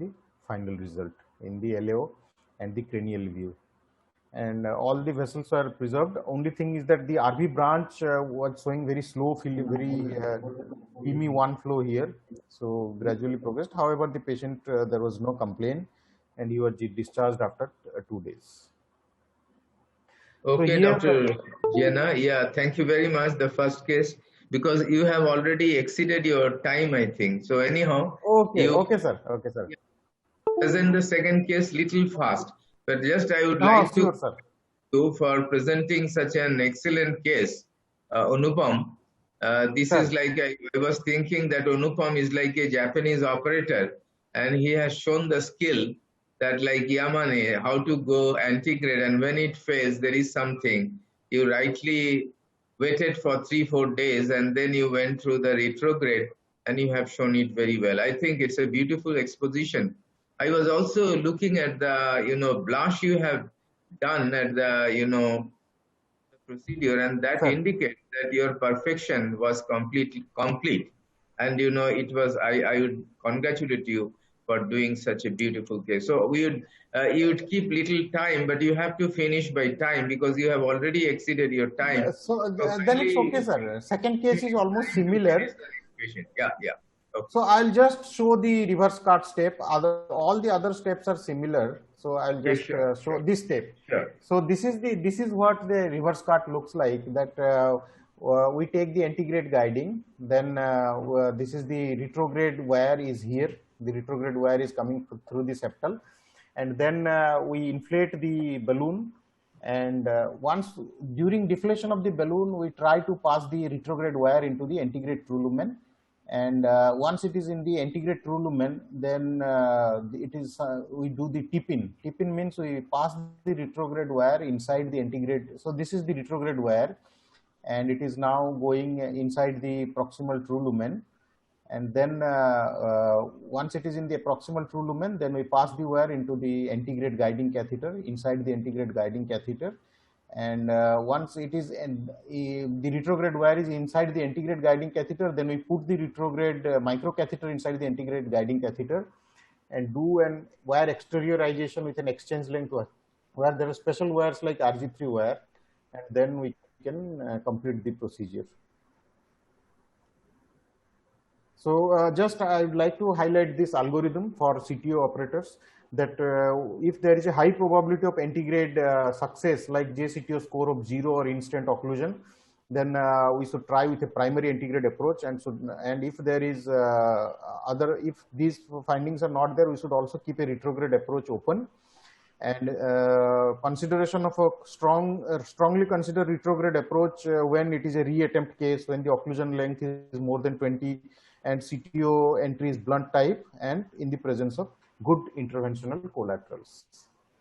the final result in the LAO and the cranial view. And all the vessels are preserved. Only thing is that the RV branch was showing very slow, very PME1 flow here. So gradually progressed. However, the patient, there was no complaint and he was discharged after 2 days. Okay, so Dr. Jena, yeah, thank you very much. The first case, because you have already exceeded your time, I think. So anyhow, okay, sir. Okay, sir. Present the second case little fast, but just I would sure, sir. you for presenting such an excellent case, Anupam. This is like I was thinking that Anupam is like a Japanese operator, and he has shown the skill that like Yamane, how to go antigrade, and when it fails, there is something. You rightly waited for 3-4 days, and then you went through the retrograde, and you have shown it very well. I think it's a beautiful exposition. I was also looking at the blush you have done at the procedure, and that indicates that your perfection was complete. And it was I would congratulate you for doing such a beautiful case. So you would keep little time, but you have to finish by time because you have already exceeded your time. So then it's okay, sir. Second case is almost similar. Yeah. Okay. So I'll just show the reverse cart step. All the other steps are similar. So I'll just show this step. Sure. So this is what the reverse cart looks like. That we take the antegrade guiding. Then this is the retrograde wire is here. The retrograde wire is coming through the septal, and then we inflate the balloon. And once during deflation of the balloon, we try to pass the retrograde wire into the antegrade true lumen. And once it is in the antegrade true lumen, then it is we do the tip-in. Tip-in means we pass the retrograde wire inside the antegrade. So this is the retrograde wire, and it is now going inside the proximal true lumen. And then once it is in the proximal true lumen, then we pass the wire into the antegrade guiding catheter, inside the antegrade guiding catheter. And once it is the retrograde wire is inside the antegrade guiding catheter, then we put the retrograde microcatheter inside the antegrade guiding catheter and do an wire exteriorization with an exchange length where there are special wires like RG3 wire, and then we can complete the procedure. So just I would like to highlight this algorithm for CTO operators, that if there is a high probability of antegrade success like JCTO score of 0 or instant occlusion, then we should try with a primary antegrade approach, and if there is if these findings are not there, we should also keep a retrograde approach open. And consideration of a strongly consider retrograde approach when it is a reattempt case, when the occlusion length is more than 20 and CTO entry is blunt type, and in the presence of good interventional collaterals.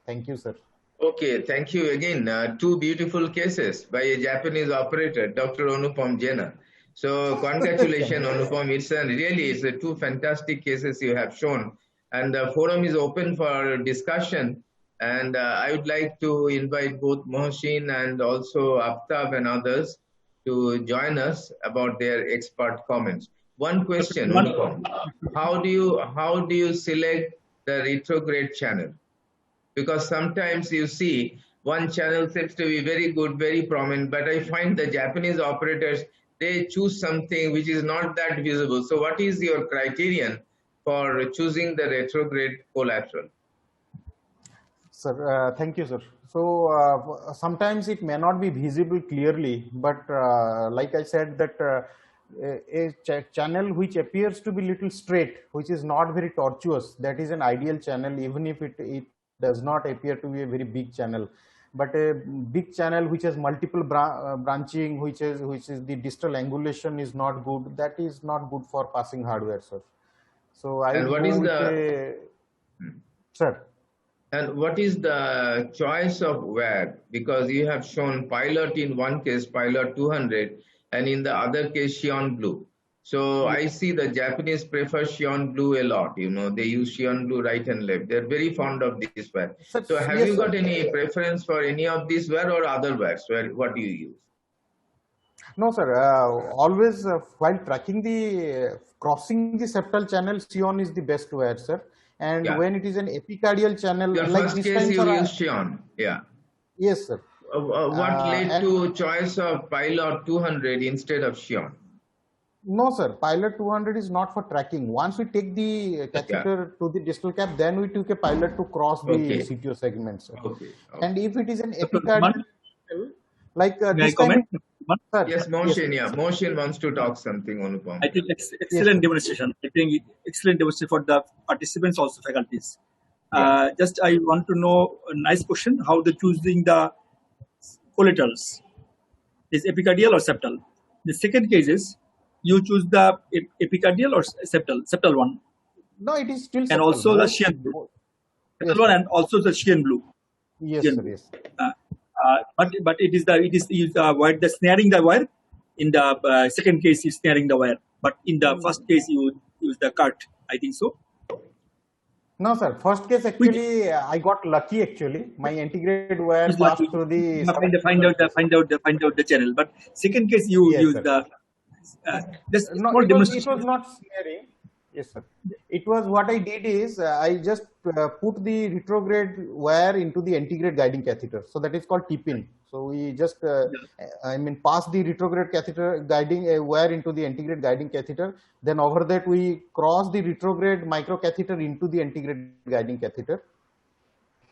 Thank you, sir. Okay, thank you again. Two beautiful cases by a Japanese operator, Dr. Anupam Jena. So congratulations, Anupam. It's two fantastic cases you have shown. And the forum is open for discussion. And I would like to invite both Mohsin and also Aftab and others to join us about their expert comments. One question, Anupam. How do you select the retrograde channel? Because sometimes you see one channel seems to be very good, very prominent, but I find the Japanese operators, they choose something which is not that visible. So what is your criterion for choosing the retrograde collateral? Sir, thank you, sir. So sometimes it may not be visible clearly, but like I said that a channel which appears to be little straight, which is not very tortuous, that is an ideal channel, even if it does not appear to be a very big channel. But a big channel which has multiple branching, which is the distal angulation is not good, that is not good for passing hardware, sir. So I and what is the sir? And what is the choice of wire? Because you have shown pilot in one case, pilot 200, and in the other case, Xion blue. So I see the Japanese prefer Xion blue a lot. They use Xion blue right and left. They're very fond of this wire. So have you got any preference for any of these wire or other wires? What do you use? No, sir. Always while tracking the crossing the septal channel, Xion is the best wire, sir. And Yeah. when it is an epicardial channel, Your like first this case time, you sir, used Xion. Yeah. yes, sir. What led And to choice of Pilot 200 instead of Xion? no, sir, Pilot 200 is not for tracking. Once we take the Yeah. catheter to the distal cap, then we took a Pilot to cross the Okay. CTO segment, sir. Okay. And if it is an Dr. epicardial, like May I this time, comment? sir, Yes, sir, Mohsin. yes, Yeah, Mohsin wants to talk something, Anupam. I think yes, excellent sir. demonstration. I think excellent demonstration for the participants, also faculties. Yeah. Just I want to know a nice question: how they choosing the collaterals? Is epicardial or septal? The second case is you choose the epicardial or septal one, No, it is still and septal. also the Both, Sheehan blue. yes, Septal one sir. and also the Sheehan blue. Yes, Sheehan sir, blue. yes. But it is wire, the snaring the wire. In the second case, you snaring the wire. But in the first case, you use the cut. I think so. No, sir. First case, Which actually, I got lucky. Actually, my integrated wire is passed lucky. through the. Find out the channel. But second case, you Yes, use sir. the just No, small it demonstration. was not snaring. Yes, sir. It was what I did is I just put the retrograde wire into the antegrade guiding catheter. So that is called tip-in. So we just, pass the retrograde catheter guiding wire into the antegrade guiding catheter. Then over that we cross the retrograde microcatheter into the antegrade guiding catheter.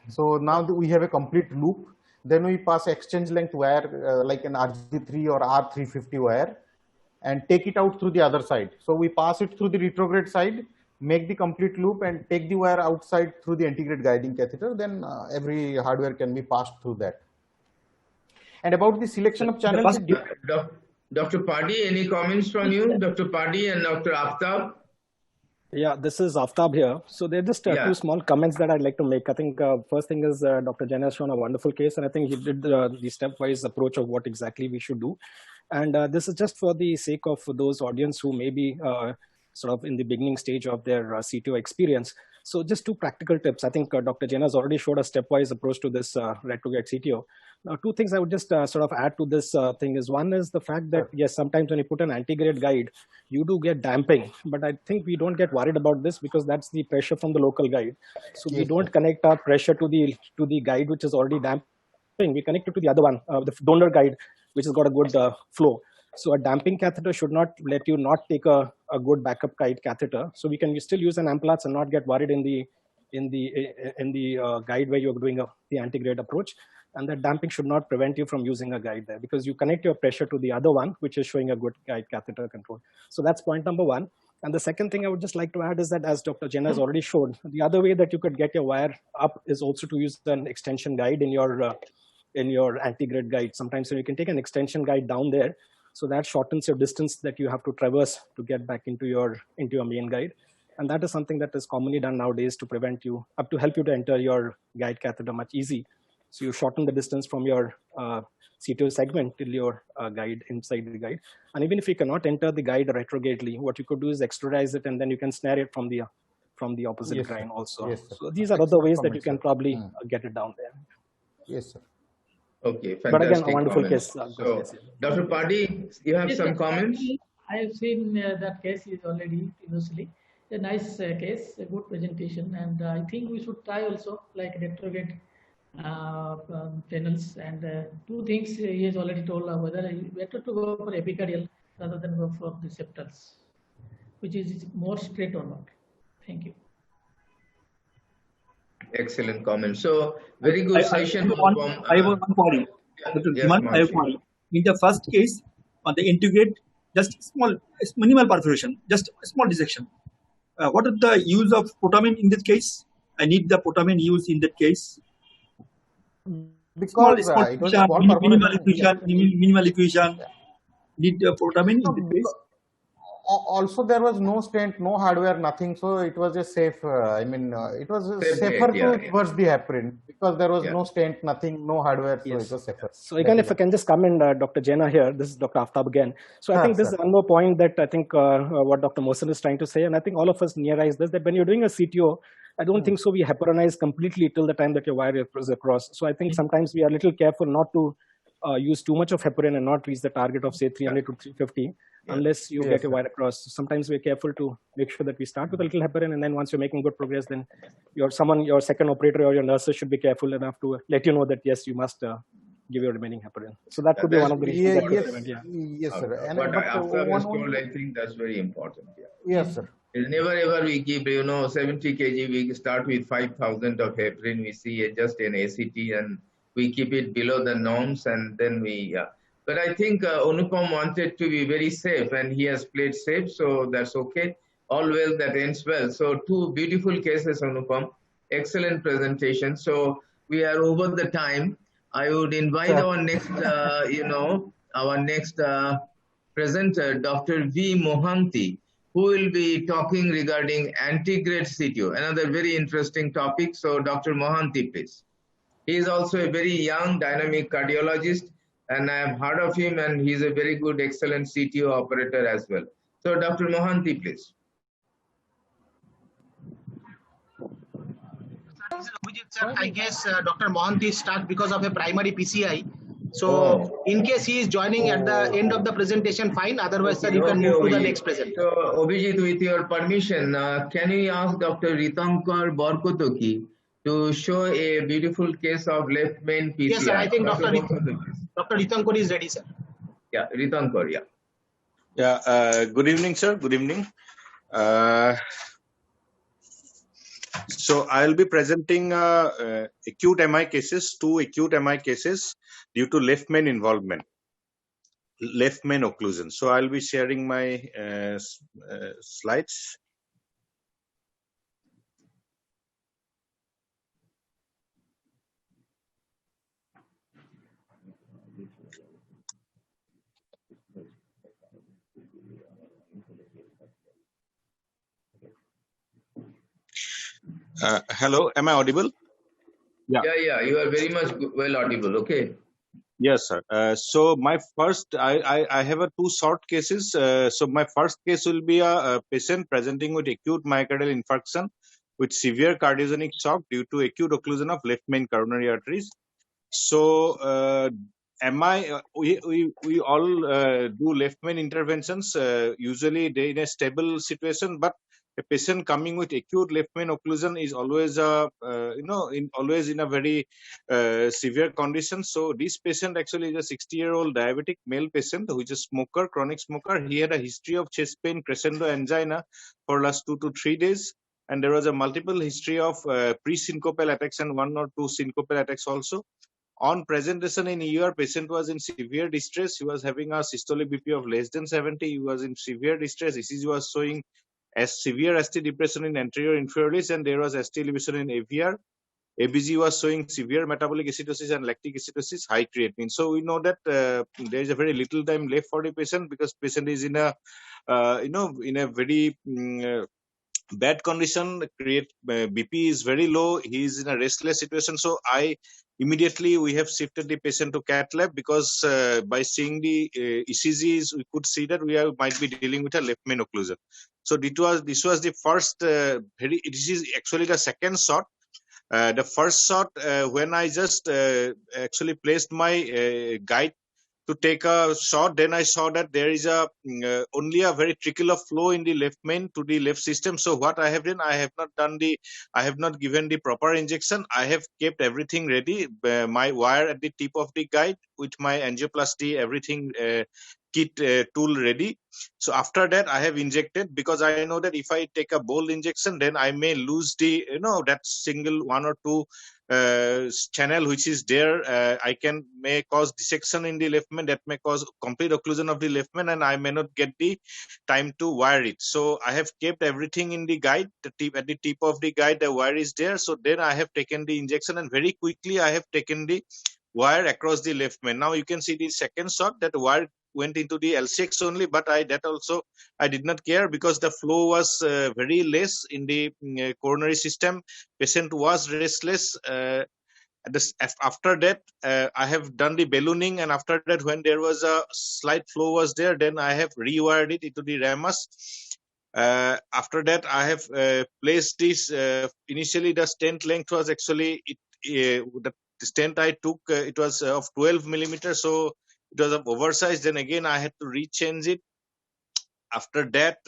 So now we have a complete loop. Then we pass exchange length wire like an RG3 or R350 wire, and take it out through the other side. So we pass it through the retrograde side, make the complete loop, and take the wire outside through the antegrade guiding catheter. Then every hardware can be passed through that. And about the selection of channels, Dr. Padi, any comments from you? Dr. Padi and Dr. Aftab? Yeah, this is Aftab here. So there are just two small comments that I'd like to make. I think first thing is Dr. Jain has shown a wonderful case, and I think he did the stepwise approach of what exactly we should do. And this is just for the sake of those audience who may be sort of in the beginning stage of their CTO experience. So just two practical tips. I think Dr. Jain has already showed a stepwise approach to this retrograde CTO. Now, two things I would just sort of add to this thing is, one is the fact that, yes, sometimes when you put an antegrade guide, you do get damping, but I think we don't get worried about this because that's the pressure from the local guide. So we don't connect our pressure to the guide, which is already damping. We connect it to the other one, the donor guide, which has got a good flow. So a damping catheter should not let you not take a good backup guide catheter. So we can still use an Amplatz and not get worried in the guide where you're doing the antegrade approach. And that damping should not prevent you from using a guide there, because you connect your pressure to the other one, which is showing a good guide catheter control. So that's point number one. And the second thing I would just like to add is that, as Dr. Jain has already showed, the other way that you could get your wire up is also to use an extension guide in your antegrade guide. Sometimes you can take an extension guide down there, so that shortens your distance that you have to traverse to get back into your main guide. And that is something that is commonly done nowadays to help you to enter your guide catheter much easy. So you shorten the distance from your CTO segment till your guide inside the guide. And even if you cannot enter the guide retrogradely, what you could do is extrudize it, and then you can snare it from the opposite grain also. Yes, so these are other ways that you can probably get it down there. Yes, sir. Okay, fantastic. But again, a wonderful comments. case. So, Dr. Padi, you have some comments? I have seen that case is already previously. A nice case, a good presentation, and I think we should try also like retrograde channels. And two things he has already told, whether better to go for epicardial rather than go for the septals, which is more straight or not. Thank you. Excellent comment. So, very good session. I have one query. Yes, I have query. In the first case, on the integrate, just small, minimal perforation, just a small dissection. What is the use of protamine in this case? I need the protamine used in that case. Because small it was a small minimal equation. Need the protamine in this case. Also, there was no stent, no hardware, nothing. So it was a safe. It was safer to reverse the heparin because there was no stent, nothing, no hardware. So it was safer. So again, if I can just come in, Dr. Jain here, this is Dr. Aftab again. So I think this is one more point that I think what Dr. Mohsin is trying to say, and I think all of us nearize this, that when you're doing a CTO, I don't think so we heparinize completely till the time that your wire is across. So I think sometimes we are a little careful not to use too much of heparin and not reach the target of say 300 to 350. unless you get a wire across. So sometimes we're careful to make sure that we start with a little heparin, and then once you're making good progress, then your second operator or your nurses should be careful enough to let you know that yes, you must give your remaining heparin. So that could be one of the reasons that could prevent. Yes, sir. And but after was told, I think that's very important. Yes, sir. Never ever we give 70 kg. We start with 5,000 of heparin. We see just an ACT, and we keep it below the norms, and then we. But I think Anupam wanted to be very safe, and he has played safe, so that's okay. All well that ends well. So 2 beautiful cases, Anupam. Excellent presentation. So we are over the time. I would invite our next, presenter, Dr. V. Mohanty, who will be talking regarding antegrade CTO, another very interesting topic. So Dr. Mohanty, please. He is also a very young, dynamic cardiologist, and I have heard of him, and he's a very good, excellent CTO operator as well. So Dr. Mohanty, please. Sir, I guess Dr. Mohanty is stuck because of a primary PCI. So in case he is joining at the end of the presentation, fine. Otherwise, sir, you can move to the next presenter. So Abhijit, with your permission, can we ask Dr. Ritankar Borkotoki to show a beautiful case of left main PCI? Yes, sir. I think Dr. Ritankar is ready, sir. Yeah, Ritankar, yeah. Yeah, good evening, sir. Good evening. So I'll be presenting acute MI cases, 2 acute MI cases due to left main involvement, left main occlusion. So I'll be sharing my slides. Hello, am I audible? Yeah, you are very much well audible. Okay. Yes, sir. So my first, I have 2 short cases. So my first case will be a patient presenting with acute myocardial infarction with severe cardiogenic shock due to acute occlusion of left main coronary arteries. So we all do left main interventions. Usually they in a stable situation, but a patient coming with acute left main occlusion is always always in a very severe condition. So this patient actually is a 60-year-old diabetic male patient who is a smoker, chronic smoker. He had a history of chest pain, crescendo angina for last 2 to 3 days, and there was a multiple history of pre-syncopal attacks and 1 or 2 syncopal attacks also. On presentation in ER, patient was in severe distress. He was having a systolic BP of less than 70. He was in severe distress. ECG was showing as severe ST depression in anterior inferiorly, and there was ST elevation in AVR. ABG was showing severe metabolic acidosis and lactic acidosis, high creatinine. So we know that there is a very little time left for the patient because patient is in a in a very bad condition. BP is very low. He is in a restless situation. So we have shifted the patient to cath lab because by seeing the ECGs, we could see that we might be dealing with a left main occlusion. So this was the first. This is actually the second shot. The first shot when I just actually placed my guide to take a shot, then I saw that there is only a very trickle of flow in the left main to the left system. So what I have done, I have not given the proper injection. I have kept everything ready, my wire at the tip of the guide with my angioplasty, everything kit tool ready. So after that, I have injected because I know that if I take a bold injection, then I may lose the that single 1 or 2 channel which is there. I may cause dissection in the left main, that may cause complete occlusion of the left main, and I may not get the time to wire it. So I have kept everything in the guide. At the tip of the guide, the wire is there. So then I have taken the injection, and very quickly I have taken the wire across the left main. Now you can see the second shot that wire went into the LCX only, but I did not care because the flow was very less in the coronary system. Patient was restless. After that, I have done the ballooning, and after that, when there was a slight flow was there, then I have rewired it into the ramus. After that, I have placed this. Initially, the stent length was actually the stent I took. It was of 12 millimeters, so it was oversized. Then again, I had to rechange it. after that,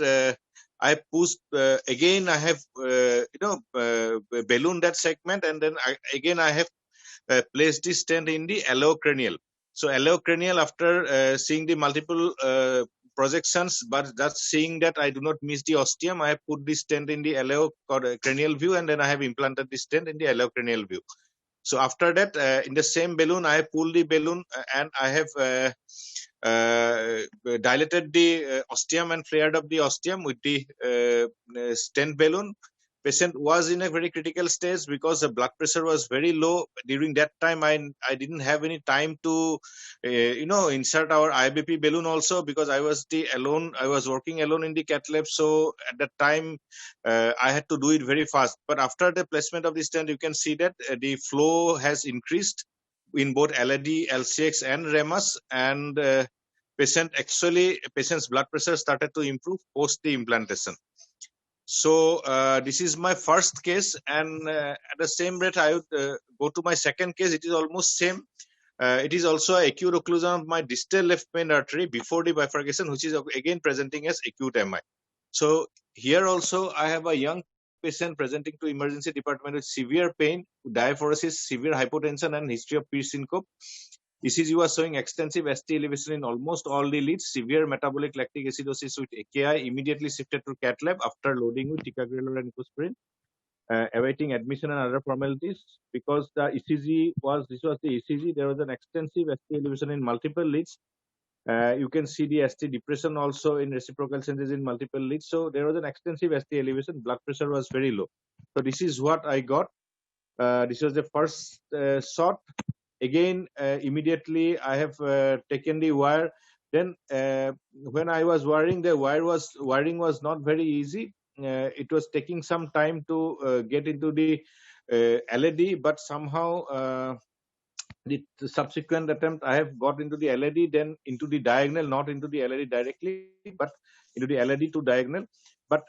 I pushed again. I have ballooned that segment, and then I have placed the stent in the allocranial. So allocranial, after seeing the multiple projections, but just seeing that I do not miss the ostium, I have put the stent in the allocranial view, and then I have implanted the stent in the allocranial view. So after that, in the same balloon, I have pulled the balloon and I have dilated the ostium and flared up the ostium with the stent balloon. Patient was in a very critical stage because the blood pressure was very low. During that time, I didn't have any time to, insert our IBP balloon also, because I was working alone in the cath lab. So at that time, I had to do it very fast. But after the placement of the stent, you can see that the flow has increased in both LAD, LCX, and REMAS, and patient's blood pressure started to improve post the implantation. So this is my first case, and at the same rate, I would go to my second case. It is almost same. It is also acute occlusion of my distal left main artery before the bifurcation, which is again presenting as acute MI. So here also I have a young patient presenting to emergency department with severe pain, diaphoresis, severe hypotension, and history of pre-syncope. ECG was showing extensive ST elevation in almost all the leads, severe metabolic lactic acidosis with AKI, immediately shifted to cath lab after loading with ticagrelor and enoxaparin, awaiting admission and other formalities. Because this was the ECG, there was an extensive ST elevation in multiple leads. You can see the ST depression also in reciprocal changes in multiple leads. So there was an extensive ST elevation, blood pressure was very low. So this is what I got. This was the first shot. Again, immediately I have taken the wire. Then when I was wiring, the wiring was not very easy. It was taking some time to get into the LAD, but somehow the subsequent attempt I have got into the LAD, then into the diagonal, not into the LAD directly, but into the LAD to diagonal. But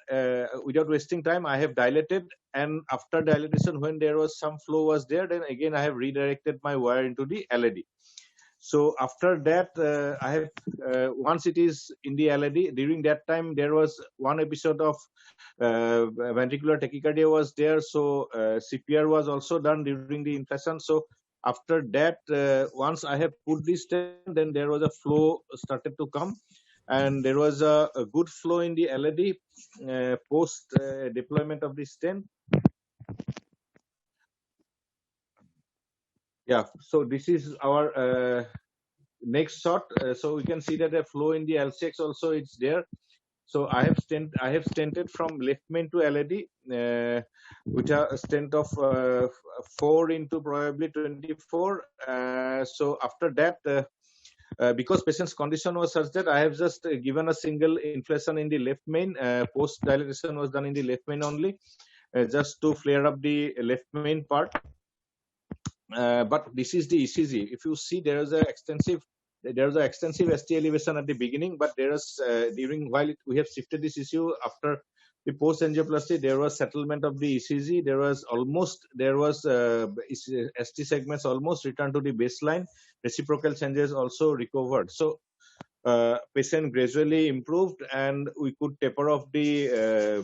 without wasting time, I have dilated, and after dilatation, when there was some flow was there, then again I have redirected my wire into the LAD. So after that, I have once it is in the LAD, during that time there was one episode of ventricular tachycardia was there. So CPR was also done during the inflation. So after that, once I have put this stent, then there was a flow started to come, and there was a good flow in the LAD post deployment of the stent. Yeah, so this is our next shot. So we can see that the flow in the LCX also it's there. So I have stented from left main to LAD with a stent of 4 into probably 24. So after that, because patient's condition was such that I have just given a single inflation in the left main. Post dilatation was done in the left main only, just to flare up the left main part. But this is the ECG. If you see, there is an extensive ST elevation at the beginning, but there is while we have shifted this issue after the post angioplasty, there was settlement of the ECG. There was ST segments almost returned to the baseline. Reciprocal changes also recovered. So patient gradually improved, and we could taper off the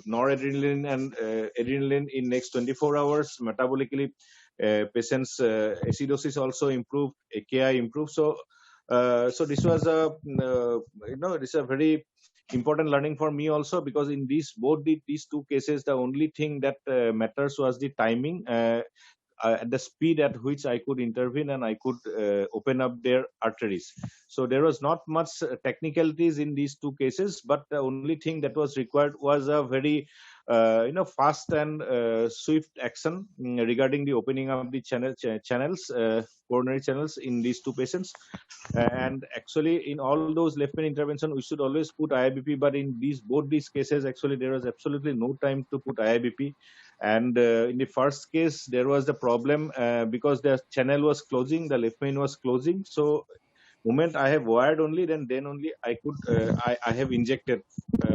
noradrenaline and adrenaline in next 24 hours. Metabolically, patient's acidosis also improved, AKI improved. So this was this is a very important learning for me also, because in these two cases, the only thing that matters was the timing, at the speed at which I could intervene and I could open up their arteries. So there was not much technicalities in these two cases, but the only thing that was required was a very fast and swift action regarding the opening of the channels, coronary channels in these two patients. And actually, in all those left main intervention, we should always put IIBP, but in both these cases, actually there was absolutely no time to put IIBP. And in the first case, there was the problem because the channel was closing, the left main was closing. So moment I have wired only, then only I could I have injected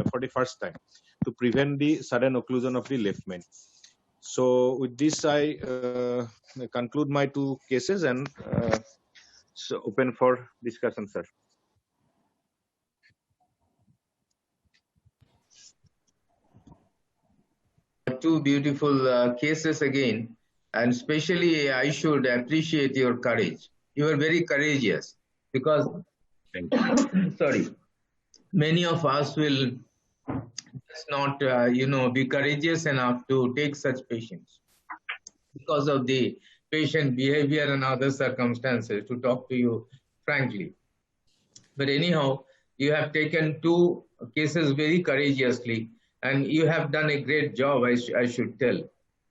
for the first time to prevent the sudden occlusion of the left main. So with this, I conclude my two cases and so open for discussion, sir. two beautiful cases again, and especially I should appreciate your courage. You are very courageous because, sorry, many of us will just not, be courageous enough to take such patients because of the patient behavior and other circumstances, to talk to you frankly. But anyhow, you have taken two cases very courageously, and you have done a great job, I should tell.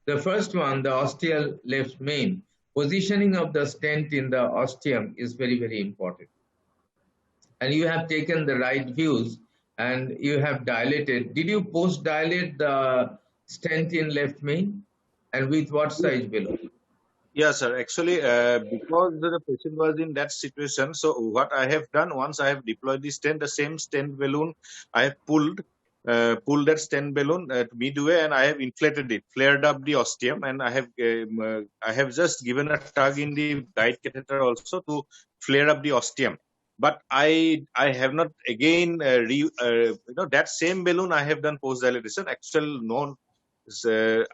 The first one, the ostial left main, positioning of the stent in the ostium is very, very important. And you have taken the right views and you have dilated. Did you post dilate the stent in left main, and with what size balloon? Yeah, sir. Actually, because the patient was in that situation, so what I have done, once I have deployed the stent, the same stent balloon, I have pulled that stent balloon at midway, and I have inflated it, flared up the ostium, and I have just given a tug in the guide catheter also to flare up the ostium. But I have not again that same balloon I have done post dilatation. Actual known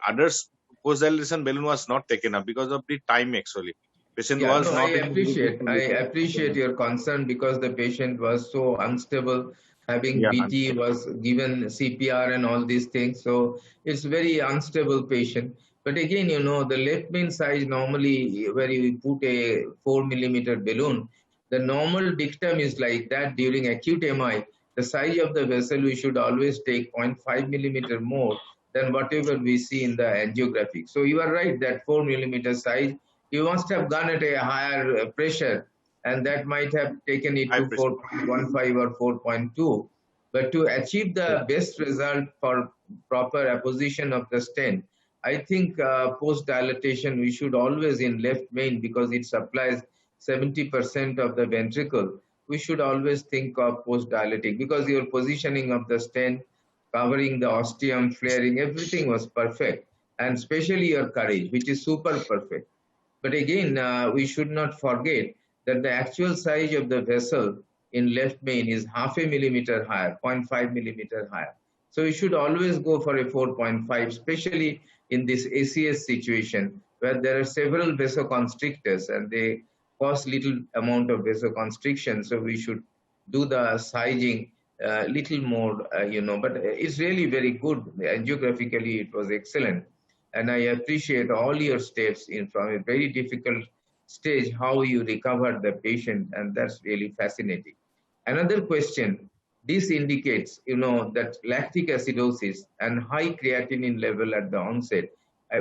others. Post dilatation balloon was not taken up because of the time. Actually, patient was not. I appreciate your concern because the patient was so unstable. Having BT was given CPR and all these things, so it's very unstable patient. But again, the left main size normally, where you put a 4 millimeter balloon, the normal dictum is like that during acute MI. The size of the vessel we should always take 0.5 millimeter more than whatever we see in the angiographic. So you are right that 4 millimeter size, you must have gone at a higher pressure, and that might have taken it to 4.15 or 4.2. But to achieve the best result for proper apposition of the stent, I think post dilatation we should always in left main, because it supplies 70% of the ventricle. We should always think of post dilating, because your positioning of the stent, covering the ostium, flaring, everything was perfect, and especially your courage, which is super perfect. But again, we should not forget that the actual size of the vessel in left main is 0.5 millimeter higher, 0.5 millimeter higher. So we should always go for a 4.5, especially in this ACS situation where there are several vasoconstrictors and they cause little amount of vasoconstriction. So we should do the sizing little more, but it's really very good. Angiographically, it was excellent. And I appreciate all your steps from a very difficult stage, how you recovered the patient, and that's really fascinating. Another question, this indicates, that lactic acidosis and high creatinine level at the onset,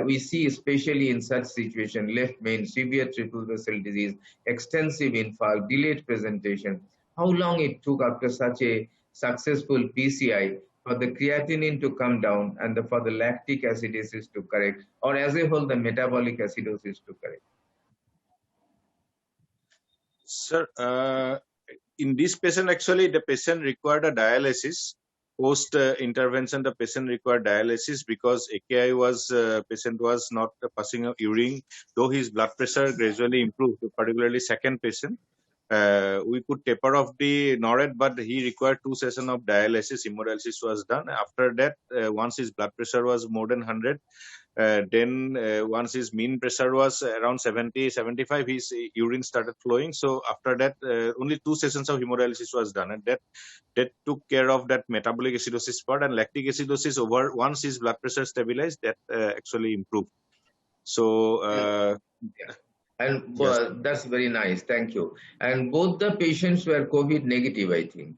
we see especially in such situation, left main, severe triple vessel disease, extensive infarct, delayed presentation. How long it took after such a successful PCI for the creatinine to come down and for the lactic acidosis to correct, or as a whole the metabolic acidosis to correct? Sir, in this patient, actually, the patient required a dialysis. Post intervention, the patient required dialysis because AKI patient was not passing out urine, though his blood pressure gradually improved, particularly second patient. We could taper off the NORAD, but he required 2 sessions of dialysis. Hemodialysis was done. After that, once his blood pressure was more than 100, then once his mean pressure was around 70, 75, his urine started flowing. So after that, only 2 sessions of hemodialysis was done, and that took care of that metabolic acidosis part. And lactic acidosis once his blood pressure stabilized, that actually improved. So. And that's very nice. Thank you. And both the patients were COVID negative, I think.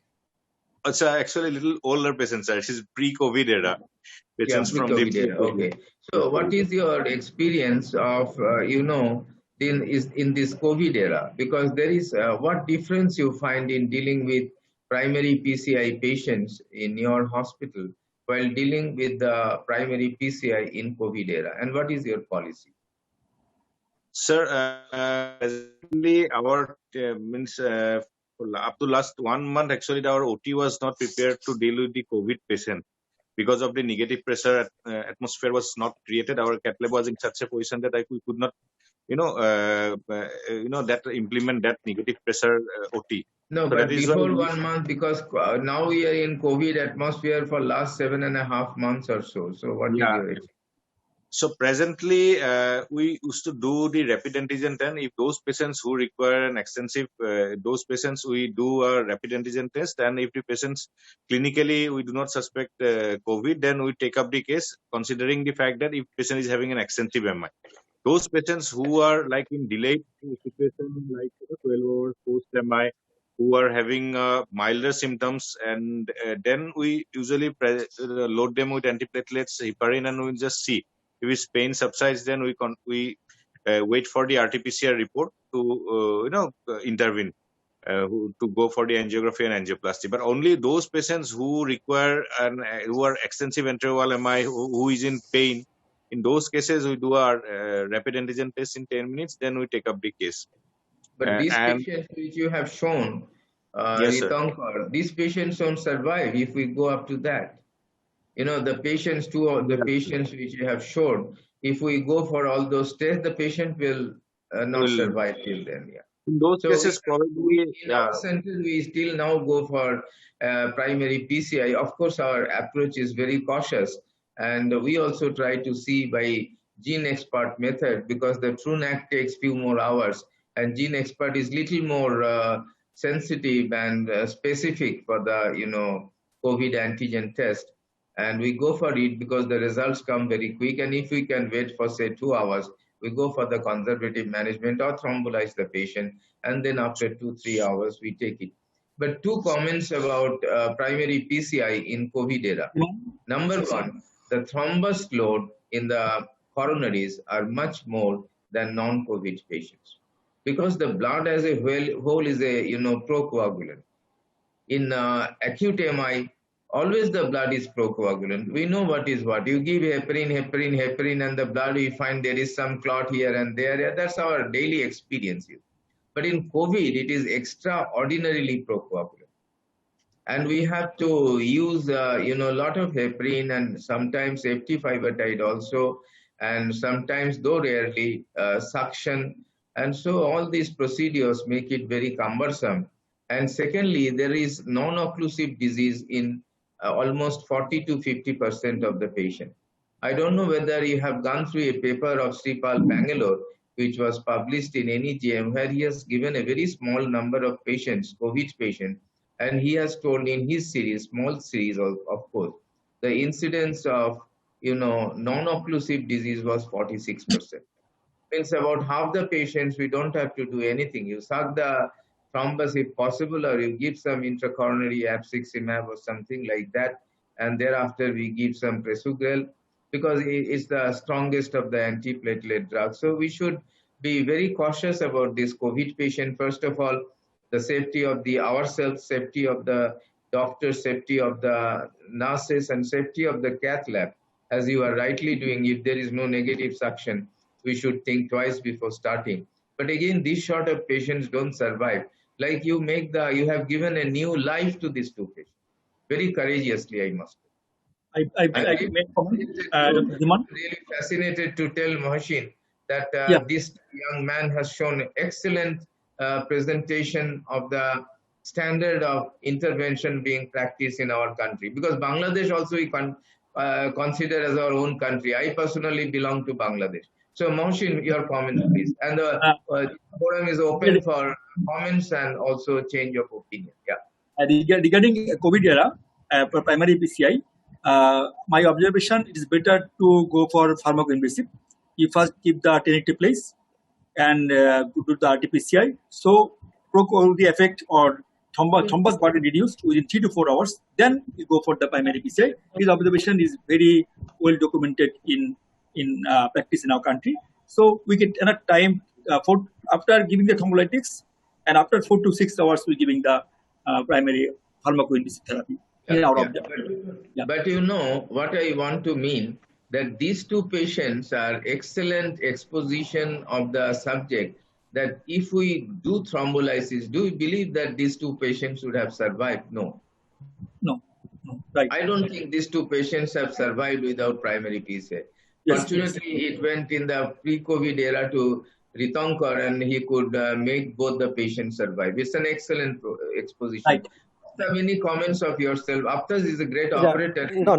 It's actually a little older patients, sir. This is pre-COVID era. Patients from the era. Okay. So what is your experience of, in this COVID era? Because there is, what difference you find in dealing with primary PCI patients in your hospital while dealing with the primary PCI in COVID era? And what is your policy? Sir, our up to last 1 month, actually, our OT was not prepared to deal with the COVID patient because of the negative pressure atmosphere was not created. Our cath lab was in such a position that we could not, that implement that negative pressure OT. No, so but before 1 month, because now we are in COVID atmosphere for last 7.5 months or so. So what is your experience? So presently, we used to do the rapid antigen test. If those patients who require an extensive, those patients we do a rapid antigen test, and if the patients clinically we do not suspect COVID, then we take up the case, considering the fact that if patient is having an extensive MI. Those patients who are like in delayed situation, like 12 hours post MI, who are having milder symptoms, and then we usually load them with antiplatelets, heparin, and we just see if his pain subsides. Then we wait for the RT-PCR report to intervene. To go for the angiography and angioplasty, but only those patients who require who are extensive interval MI, who is in pain, in those cases we do our rapid antigen test in 10 minutes, then we take up the case. But these patients which you have shown, yes, Ritankar, these patients don't survive if we go up to that. The patients, patients which you have shown, if we go for all those tests, the patient will not survive till then. Yeah. In those cases, probably in our center, we still now go for primary PCI. Of course, our approach is very cautious, and we also try to see by GeneXpert method, because the TrueNAC takes few more hours, and GeneXpert is little more sensitive and specific for the COVID antigen test. And we go for it because the results come very quick, and if we can wait for say 2 hours, we go for the conservative management or thrombolyze the patient, and then after 2-3 hours we take it. But 2 comments about primary PCI in COVID era. Number 1, the thrombus load in the coronaries are much more than non-COVID patients, because the blood as a whole is a procoagulant. In acute MI, always the blood is procoagulant. We know what is what. You give heparin, and the blood, we find there is some clot here and there. That's our daily experience. But in COVID, it is extraordinarily procoagulant. And we have to use, a lot of heparin and sometimes FT5 also, and sometimes, though rarely, suction. And so all these procedures make it very cumbersome. And secondly, there is non-occlusive disease in almost 40 to 50% of the patient. I don't know whether you have gone through a paper of Sripal Bangalore, which was published in NEJM, where he has given a very small number of patients, COVID patients, and he has told in his series, small series of course, the incidence of non-occlusive disease was 46%. Means about half the patients, we don't have to do anything. You suck the thrombus if possible, or you give some intracoronary abciximab or something like that, and thereafter we give some prasugrel, because it's the strongest of the antiplatelet drugs. So we should be very cautious about this COVID patient. First of all, the safety of ourselves, safety of the doctors, safety of the nurses, and safety of the cath lab. As you are rightly doing, if there is no negative suction, we should think twice before starting. But again, these sort of patients don't survive. Like you have given a new life to these 2 patients. Very courageously, I must say. I make comment. Really fascinated to tell Mohsin that this young man has shown excellent presentation of the standard of intervention being practiced in our country. Because Bangladesh also we consider as our own country. I personally belong to Bangladesh. So Mohsin, your comments, please. And the forum is open for comments and also change of opinion. Yeah. Regarding COVID era, for primary PCI, my observation, it is better to go for pharmacoinvasive. You first keep the 1080 place and do the RT-PCR. So the effect or thrombus body reduced within 3 to 4 hours. Then you go for the primary PCI. This observation is very well documented in practice in our country. So we get enough time after giving the thrombolytics, and after 4 to 6 hours we're giving the primary pharmacoinvasive therapy. But what I want to mean, that these 2 patients are excellent exposition of the subject, that if we do thrombolysis, do we believe that these 2 patients would have survived? No. Right. I don't think these 2 patients have survived without primary PCI. Fortunately, it went in the pre-COVID era to Ritankar, and he could make both the patients survive. It's an excellent exposition. Right. Have any comments of yourself? Aptas is a great operator. No.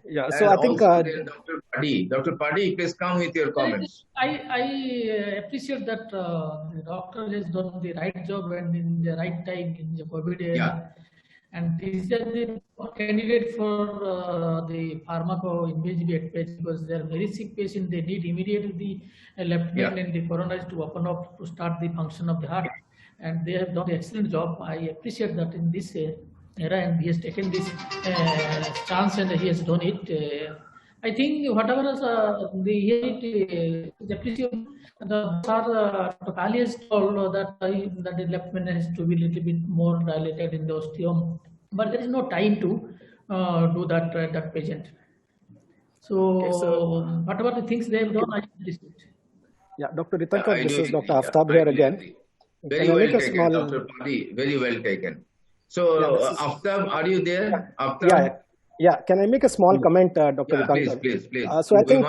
Yeah, so And I think also then Dr. Padi. Dr. Padi, please come with your comments. I appreciate that the doctor has done the right job and in the right time in the COVID era. And these are the candidate for the pharmacoinvasive because they are very sick patients. They need immediately the left main and the coronary to open up to start the function of the heart. And they have done an excellent job. I appreciate that in this era, and he has taken this chance and he has done it. I think whatever is the appreciation, Dr. Kali has told that that the left main has to be a little bit more dilated in the osteum, but there is no time to do that patient. So, whatever the things they have done, I appreciate. Yeah, Dr. Ritankar, this is Dr. Aftab here again. Very well taken, Dr. Padi. Very well taken. So, Aftab, are you there? Aftab? Yeah. Can I make a small comment, Dr. Ritankar? Please. So I think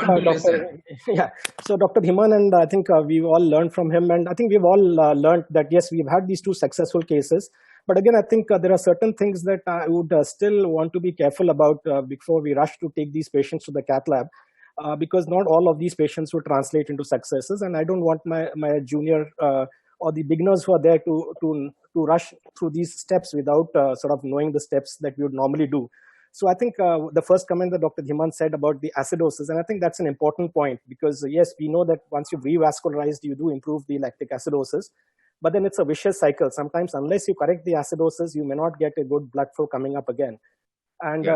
So Dr. Dhiman, and I think we've all learned from him, and I think we've all learned that yes, we've had these two successful cases. But again, I think there are certain things that I would still want to be careful about before we rush to take these patients to the cath lab, because not all of these patients would translate into successes, and I don't want my junior or the beginners who are there to rush through these steps without sort of knowing the steps that we would normally do. So I think the first comment that Dr. Dhiman said about the acidosis, and I think that's an important point because yes, we know that once you've revascularized, you do improve the lactic acidosis, but then it's a vicious cycle. Sometimes unless you correct the acidosis, you may not get a good blood flow coming up again. And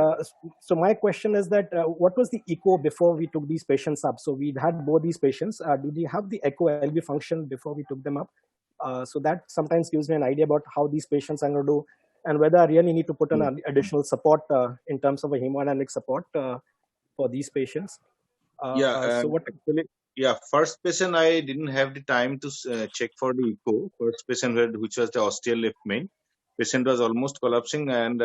so my question is that what was the echo before we took these patients up? So we've had both these patients. Did we have the echo LV function before we took them up? So that sometimes gives me an idea about how these patients are going to do and whether I really need to put an additional support in terms of a hemodynamic support for these patients. So what actually? Yeah, first patient I didn't have the time to check for the echo. First patient which was the ostial left main. Patient was almost collapsing, and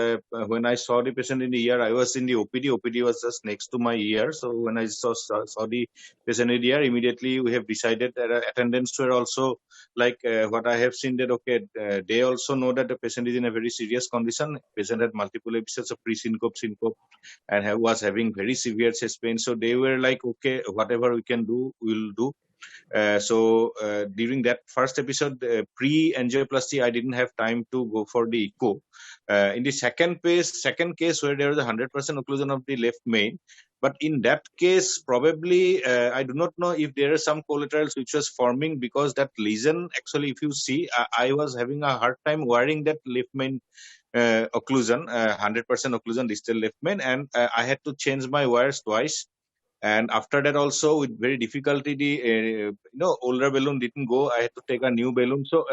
when I saw the patient in the ER, I was in the OPD. OPD was just next to my ER. So when I saw the patient in the ER, immediately we have decided that attendants were also like what I have seen that they also know that the patient is in a very serious condition. Patient had multiple episodes of pre-syncope, syncope, and was having very severe chest pain. So they were like, okay, whatever we can do, we'll do. So during that first episode, pre-angioplasty, I didn't have time to go for the echo. In the second case where there was 100% occlusion of the left main, but in that case, probably I do not know if there are some collaterals which was forming because that lesion, actually, if you see, I was having a hard time wiring that left main occlusion, 100% occlusion distal left main, and I had to change my wires twice. And after that also with very difficulty, the older balloon didn't go. I had to take a new balloon. So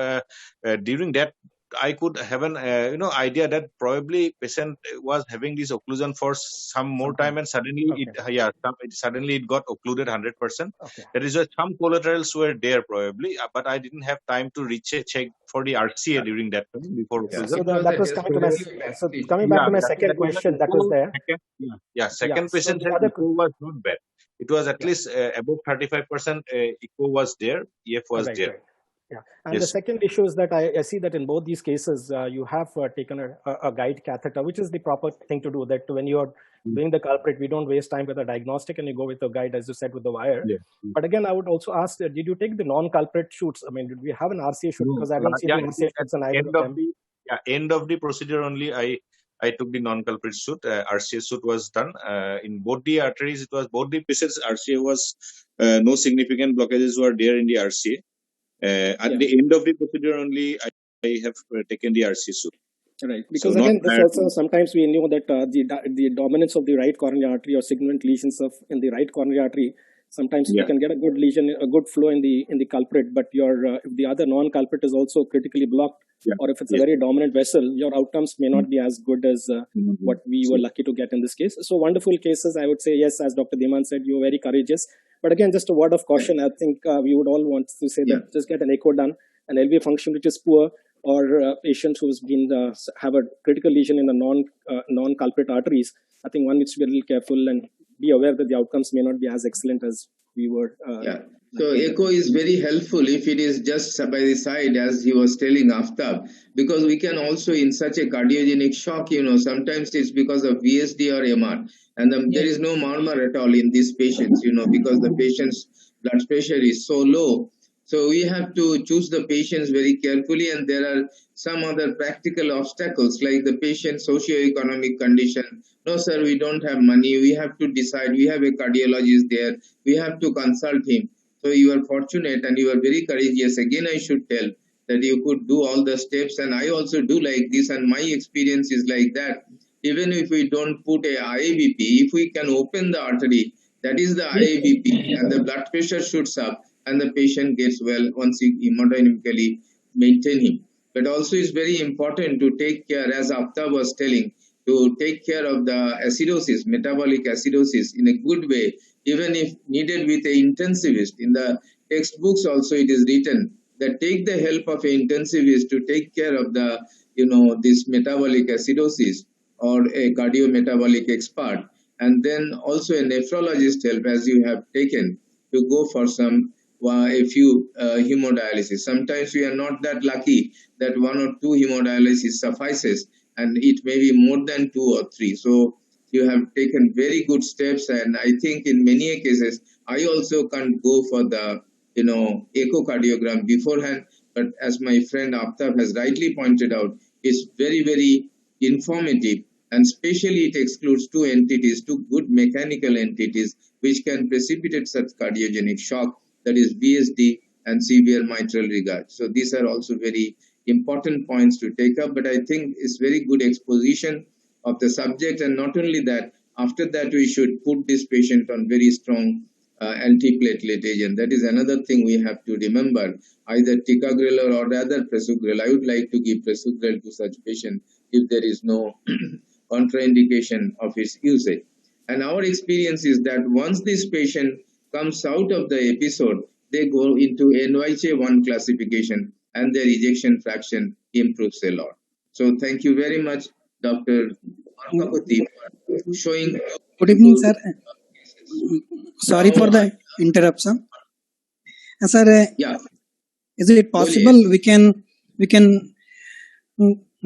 during that, I could have an idea that probably patient was having this occlusion for some more time, and suddenly it got occluded 100%. That is why some collaterals were there probably, but I didn't have time to check for the RCA during that time before occlusion. So that was coming back to my second question that was there. Second patient echo was not bad. It was at least above 35% echo was there, EF was there. Right. Yeah, and the second issue is that I see that in both these cases, you have taken a guide catheter, which is the proper thing to do. That when you are doing the culprit, we don't waste time with a diagnostic and you go with a guide, as you said, with the wire. But again, I would also ask, did you take the non-culprit shoots? I mean, did we have an RCA shoot? Because I don't see the RCA shoots and end of the procedure only, I took the non-culprit shoot. RCA shoot was done in both the arteries. It was both the patients. RCA was no significant blockages were there in the RCA. At the end of the procedure only, I have taken the RCA suit. Right, because so again, this also sometimes we know that the dominance of the right coronary artery or significant lesions in the right coronary artery. Sometimes you can get a good lesion, a good flow in the culprit, but if the other non-culprit is also critically blocked, or if it's a very dominant vessel, your outcomes may not be as good as what we were lucky to get in this case. So wonderful cases, I would say, yes, as Dr. Dhiman said, you were very courageous. But again, just a word of caution, I think we would all want to say that just get an echo done, an LV function which is poor, or a patient who's been have a critical lesion in the non-culprit arteries. I think one needs to be a little careful and be aware that the outcomes may not be as excellent as we were. So echo is very helpful if it is just by the side, as he was telling Aftab, because we can also in such a cardiogenic shock, sometimes it's because of VSD or MR. And there is no murmur at all in these patients, because the patient's blood pressure is so low. So we have to choose the patients very carefully, and there are some other practical obstacles like the patient's socio-economic condition. No, sir, we don't have money. We have to decide. We have a cardiologist there. We have to consult him. So you are fortunate and you are very courageous. Again, I should tell that you could do all the steps, and I also do like this, and my experience is like that. Even if we don't put a IABP, if we can open the artery, that is the IABP, and the blood pressure shoots up, and the patient gets well once you hemodynamically maintain him. But also it's very important to take care, as Aftab was telling, to take care of the acidosis, metabolic acidosis in a good way, even if needed with an intensivist. In the textbooks also it is written that take the help of an intensivist to take care of the, this metabolic acidosis, or a cardiometabolic expert, and then also a nephrologist help, as you have taken, to go for a few hemodialysis. Sometimes we are not that lucky that 1 or 2 hemodialysis suffices, and it may be more than 2 or 3. So you have taken very good steps, and I think in many cases I also can't go for the echocardiogram beforehand, but as my friend Aftab has rightly pointed out, it's very, very informative, and especially it excludes 2 entities, 2 good mechanical entities which can precipitate such cardiogenic shock, that is VSD and severe mitral regurg. So these are also very important points to take up, but I think it's very good exposition of the subject. And not only that, after that we should put this patient on very strong antiplatelet agent. That is another thing we have to remember, either ticagrelor or rather prasugrel. I would like to give prasugrel to such patient if there is no contraindication of its usage. And our experience is that once this patient comes out of the episode, they go into NYHA 1 classification and their ejection fraction improves a lot. So thank you very much, Dr. Markapati, for showing. Good evening, sir. Sorry for the interruption. Sir, yeah. Is it possible we can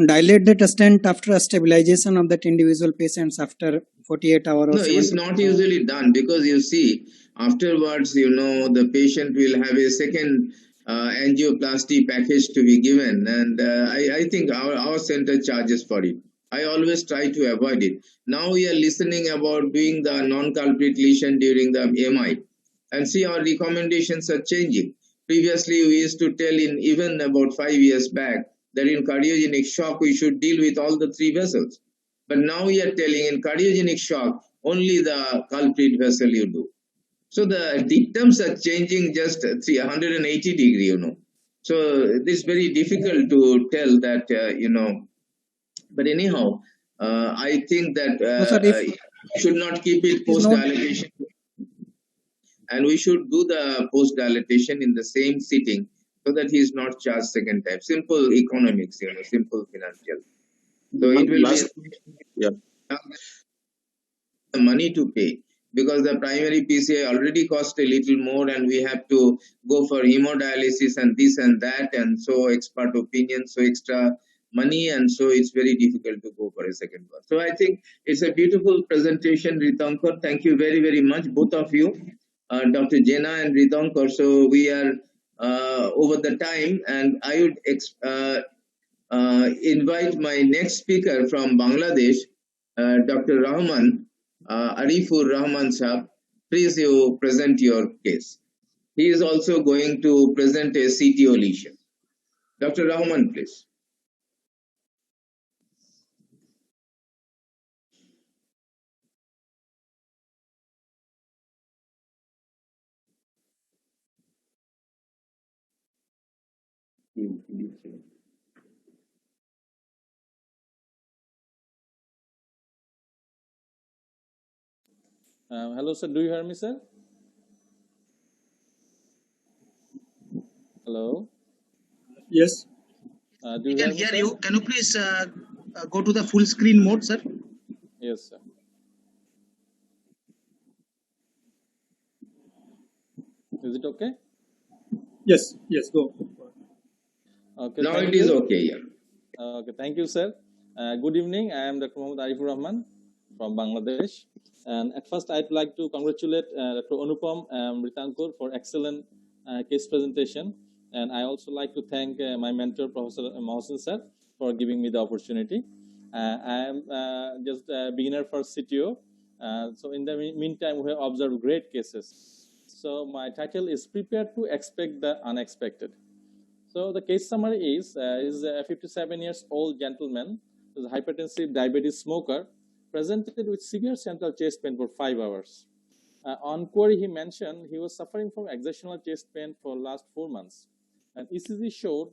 dilate the stent after stabilization of that individual patients after 48 hours? No, it's not usually done, because you see, afterwards, the patient will have a second angioplasty package to be given, and I think our center charges for it. I always try to avoid it. Now we are listening about doing the non-culprit lesion during the MI, and see, our recommendations are changing. Previously, we used to tell even about 5 years back that in cardiogenic shock, we should deal with all the 3 vessels. But now we are telling in cardiogenic shock, only the culprit vessel you do. So the dictums are changing just 380 degree, So this is very difficult to tell that, But anyhow, I think that we should not keep it post-dilatation. And we should do the post-dilatation in the same sitting so that he is not charged second time. Simple economics, simple financial. So it will be the money to pay, because the primary PCI already cost a little more, and we have to go for hemodialysis and this and that, and so expert opinion, so extra money, and so it's very difficult to go for a second one. So I think it's a beautiful presentation, Ritankar. Thank you very, very much, both of you, Dr. Jena and Ritankar. So we are over the time, and I would invite my next speaker from Bangladesh, Dr. Rahman, Arifur Rahman Sahab. Please you present your case. He is also going to present a CTO lesion. Dr. Rahman, please. Hello, sir. Do you hear me, sir? Hello. Yes. We can hear you. Can you please go to the full screen mode, sir? Yes, sir. Is it okay? Yes. Yes. Go. Okay. Now it is okay. Yeah. Okay. Thank you, sir. Good evening. I am Dr. Mohammad Arifur Rahman from Bangladesh. And at first, I'd like to congratulate Dr. Anupam Ritankur for excellent case presentation. And I also like to thank my mentor, Professor Mohsen sir, for giving me the opportunity. I am just a beginner for CTO. So in the meantime, we have observed great cases. So my title is Prepare to Expect the Unexpected. So the case summary is a 57 years old gentleman who is a hypertensive diabetes smoker, presented with severe central chest pain for 5 hours. On query, he mentioned he was suffering from exertional chest pain for last 4 months. And ECG showed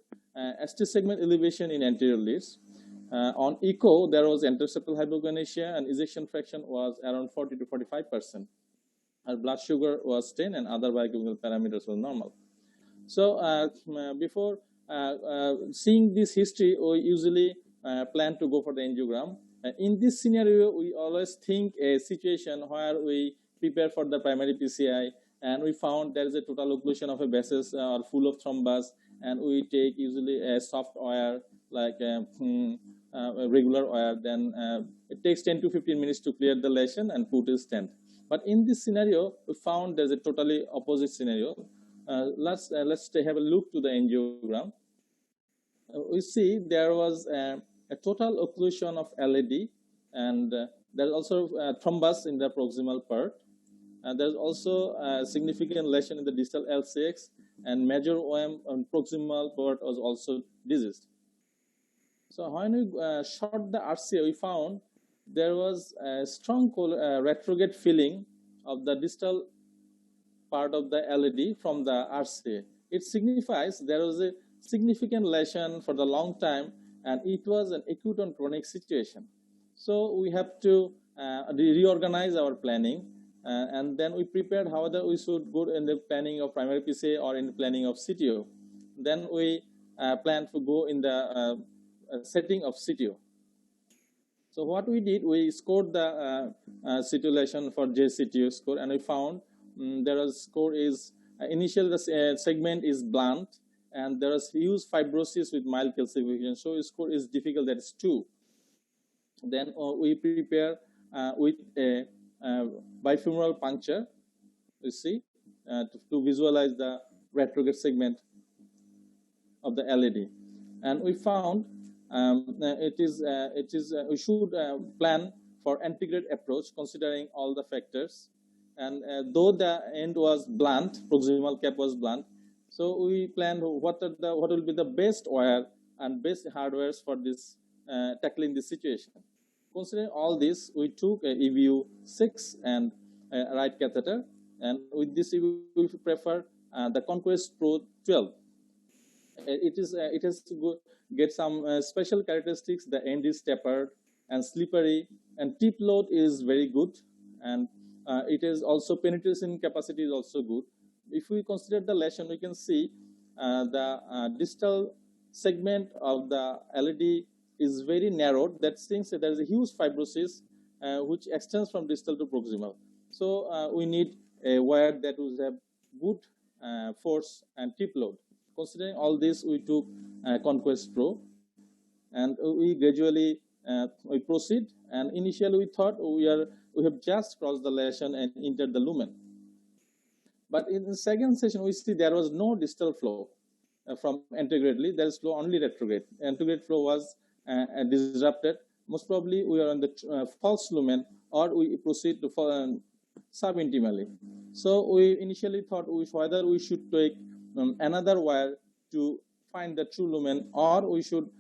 ST segment elevation in anterior leads. On echo, there was interseptal hypogonesia and ejection fraction was around 40 to 45%. Her blood sugar was 10 and other biochemical parameters were normal. So before seeing this history, we usually plan to go for the angiogram. In this scenario, we always think a situation where we prepare for the primary PCI and we found there is a total occlusion of a vessels or full of thrombus, and we take usually a soft wire like a regular wire. Then it takes 10 to 15 minutes to clear the lesion and put a stent. But in this scenario, we found there's a totally opposite scenario. Let's have a look to the angiogram. We see there was a total occlusion of LAD, and there's also thrombus in the proximal part. There's also a significant lesion in the distal LCX, and major OM on proximal part was also diseased. So when we shot the RCA, we found there was a strong retrograde filling of the distal part of the LAD from the RCA. It signifies there was a significant lesion for the long time, and it was an acute and chronic situation. So we have to reorganize our planning, and then we prepared how that we should go in the planning of primary PCA or in the planning of CTO. Then we plan to go in the setting of CTO. So what we did, we scored the CTO lesion for JCTO score, and we found there was score is initial the segment is blunt, and there is huge fibrosis with mild calcification. So the score is difficult, that is 2. Then we prepare with a bifemoral puncture, you see, to visualize the retrograde segment of the LAD. And we found we should plan for integrated approach considering all the factors. And though the end was blunt, proximal cap was blunt, so we planned what will be the best wire and best hardwares for this tackling this situation. Considering all this, we took a EVU 6 and a right catheter, and with this we prefer the Conquest Pro 12. It has to get some special characteristics. The end is tapered and slippery, and tip load is very good, and it is also penetration capacity is also good. If we consider the lesion, we can see the distal segment of the LAD is very narrowed. That means there is a huge fibrosis which extends from distal to proximal. So we need a wire that will have good force and tip load. Considering all this, we took Conquest Pro, and we gradually we proceed. And initially, we thought we have just crossed the lesion and entered the lumen. But in the second session, we see there was no distal flow from antegrade lead. There is flow only retrograde. Antegrade flow was disrupted. Most probably, we are on the false lumen, or we proceed to subintimally. So we initially thought whether we should take another wire to find the true lumen, or we should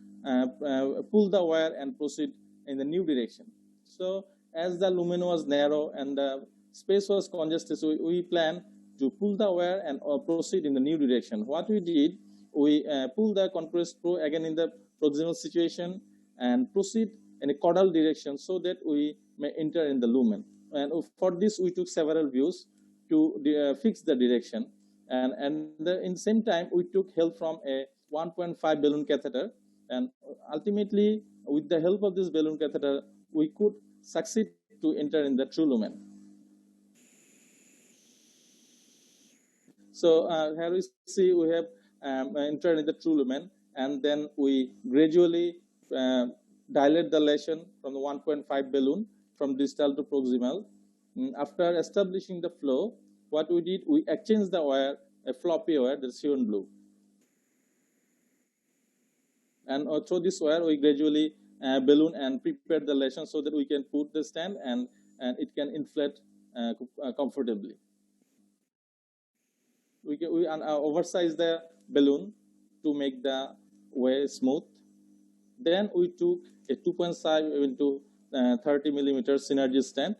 pull the wire and proceed in the new direction. So as the lumen was narrow and the space was congested, so we planned to pull the wire and proceed in the new direction. What we did, we pull the Conquest Pro again in the proximal situation and proceed in a caudal direction so that we may enter in the lumen. And for this, we took several views to fix the direction. And in the same time, we took help from a 1.5 balloon catheter. And ultimately, with the help of this balloon catheter, we could succeed to enter in the true lumen. So here we see we have entered in the true lumen, and then we gradually dilate the lesion from the 1.5 balloon from distal to proximal. After establishing the flow, what we did, we exchanged the wire, a floppy wire, that's here in blue. And through this wire, we gradually balloon and prepare the lesion so that we can put the stand and it can inflate comfortably. We oversize the balloon to make the way smooth. Then we took a 2.5 into 30 millimeter synergy stand,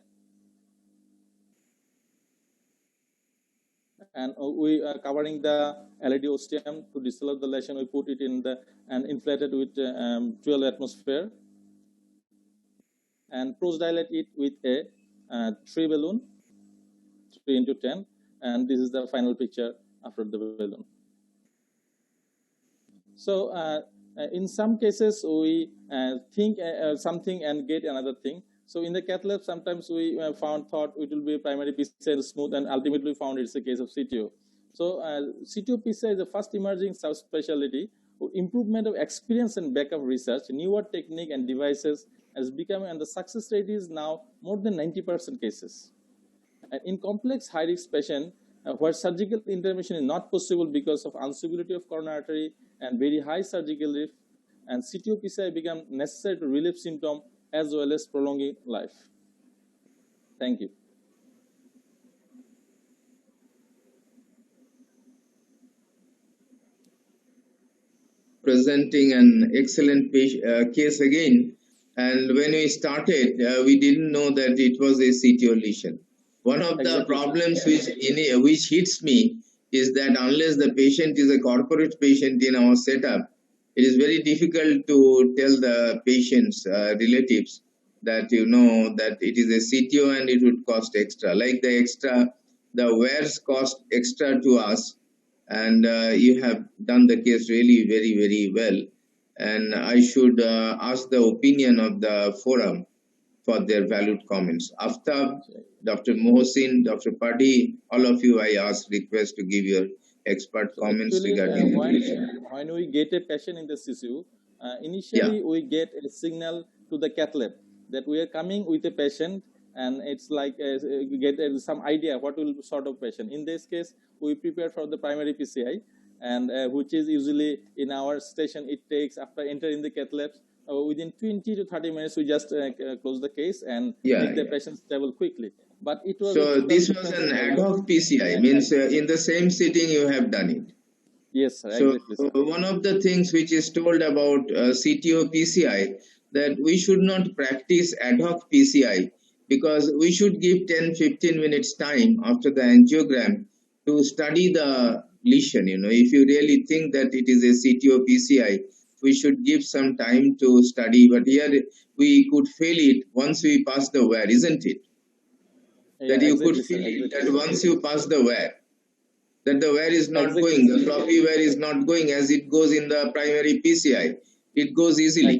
and we are covering the LED ostium to decelerate the lesion. We put it in the and inflated with 12 atmosphere, and dilate it with a 3 balloon, 3 into 10, and this is the final picture after the balloon. So in some cases, we think something and get another thing. So in the cath lab, sometimes we thought it will be primary PCI smooth, and ultimately found it's a case of CTO. So CTO PCI is the first emerging subspecialty. Improvement of experience and backup research, newer technique and devices has become, and the success rate is now more than 90% cases. And in complex high-risk patient, where surgical intervention is not possible because of unstability of coronary artery and very high surgical risk, and CTO PCI become necessary to relieve symptom as well as prolonging life. Thank you. Presenting an excellent case again. And when we started, we didn't know that it was a CTO lesion. One of the problems which hits me is that unless the patient is a corporate patient in our setup, it is very difficult to tell the patient's relatives that that it is a CTO and it would cost extra. Like the wares cost extra to us, and you have done the case really very, very well. And I should ask the opinion of the forum for their valued comments. Aftab, Dr. Mohsin, Dr. Padi, all of you, I request to give your expert comments regarding when we get a patient in the CCU, initially we get a signal to the cath lab that we are coming with a patient, and it's like you get some idea what will sort of patient. In this case, we prepare for the primary PCI, and which is usually in our station, it takes after entering the cath labs, within 20 to 30 minutes, we just close the case and make the patient stable quickly. But it was this was an ad hoc PCI, means in the same sitting you have done it. Yes, sir. So exactly, one of the things which is told about CTO PCI, that we should not practice ad hoc PCI, because we should give 10-15 minutes time after the angiogram to study the lesion. If you really think that it is a CTO PCI, we should give some time to study. But here we could feel it once we pass the wire, isn't it? Yeah, that you could feel it, that once you pass the wire, that the wire is not going, the floppy wire is not going as it goes in the primary PCI. It goes easily.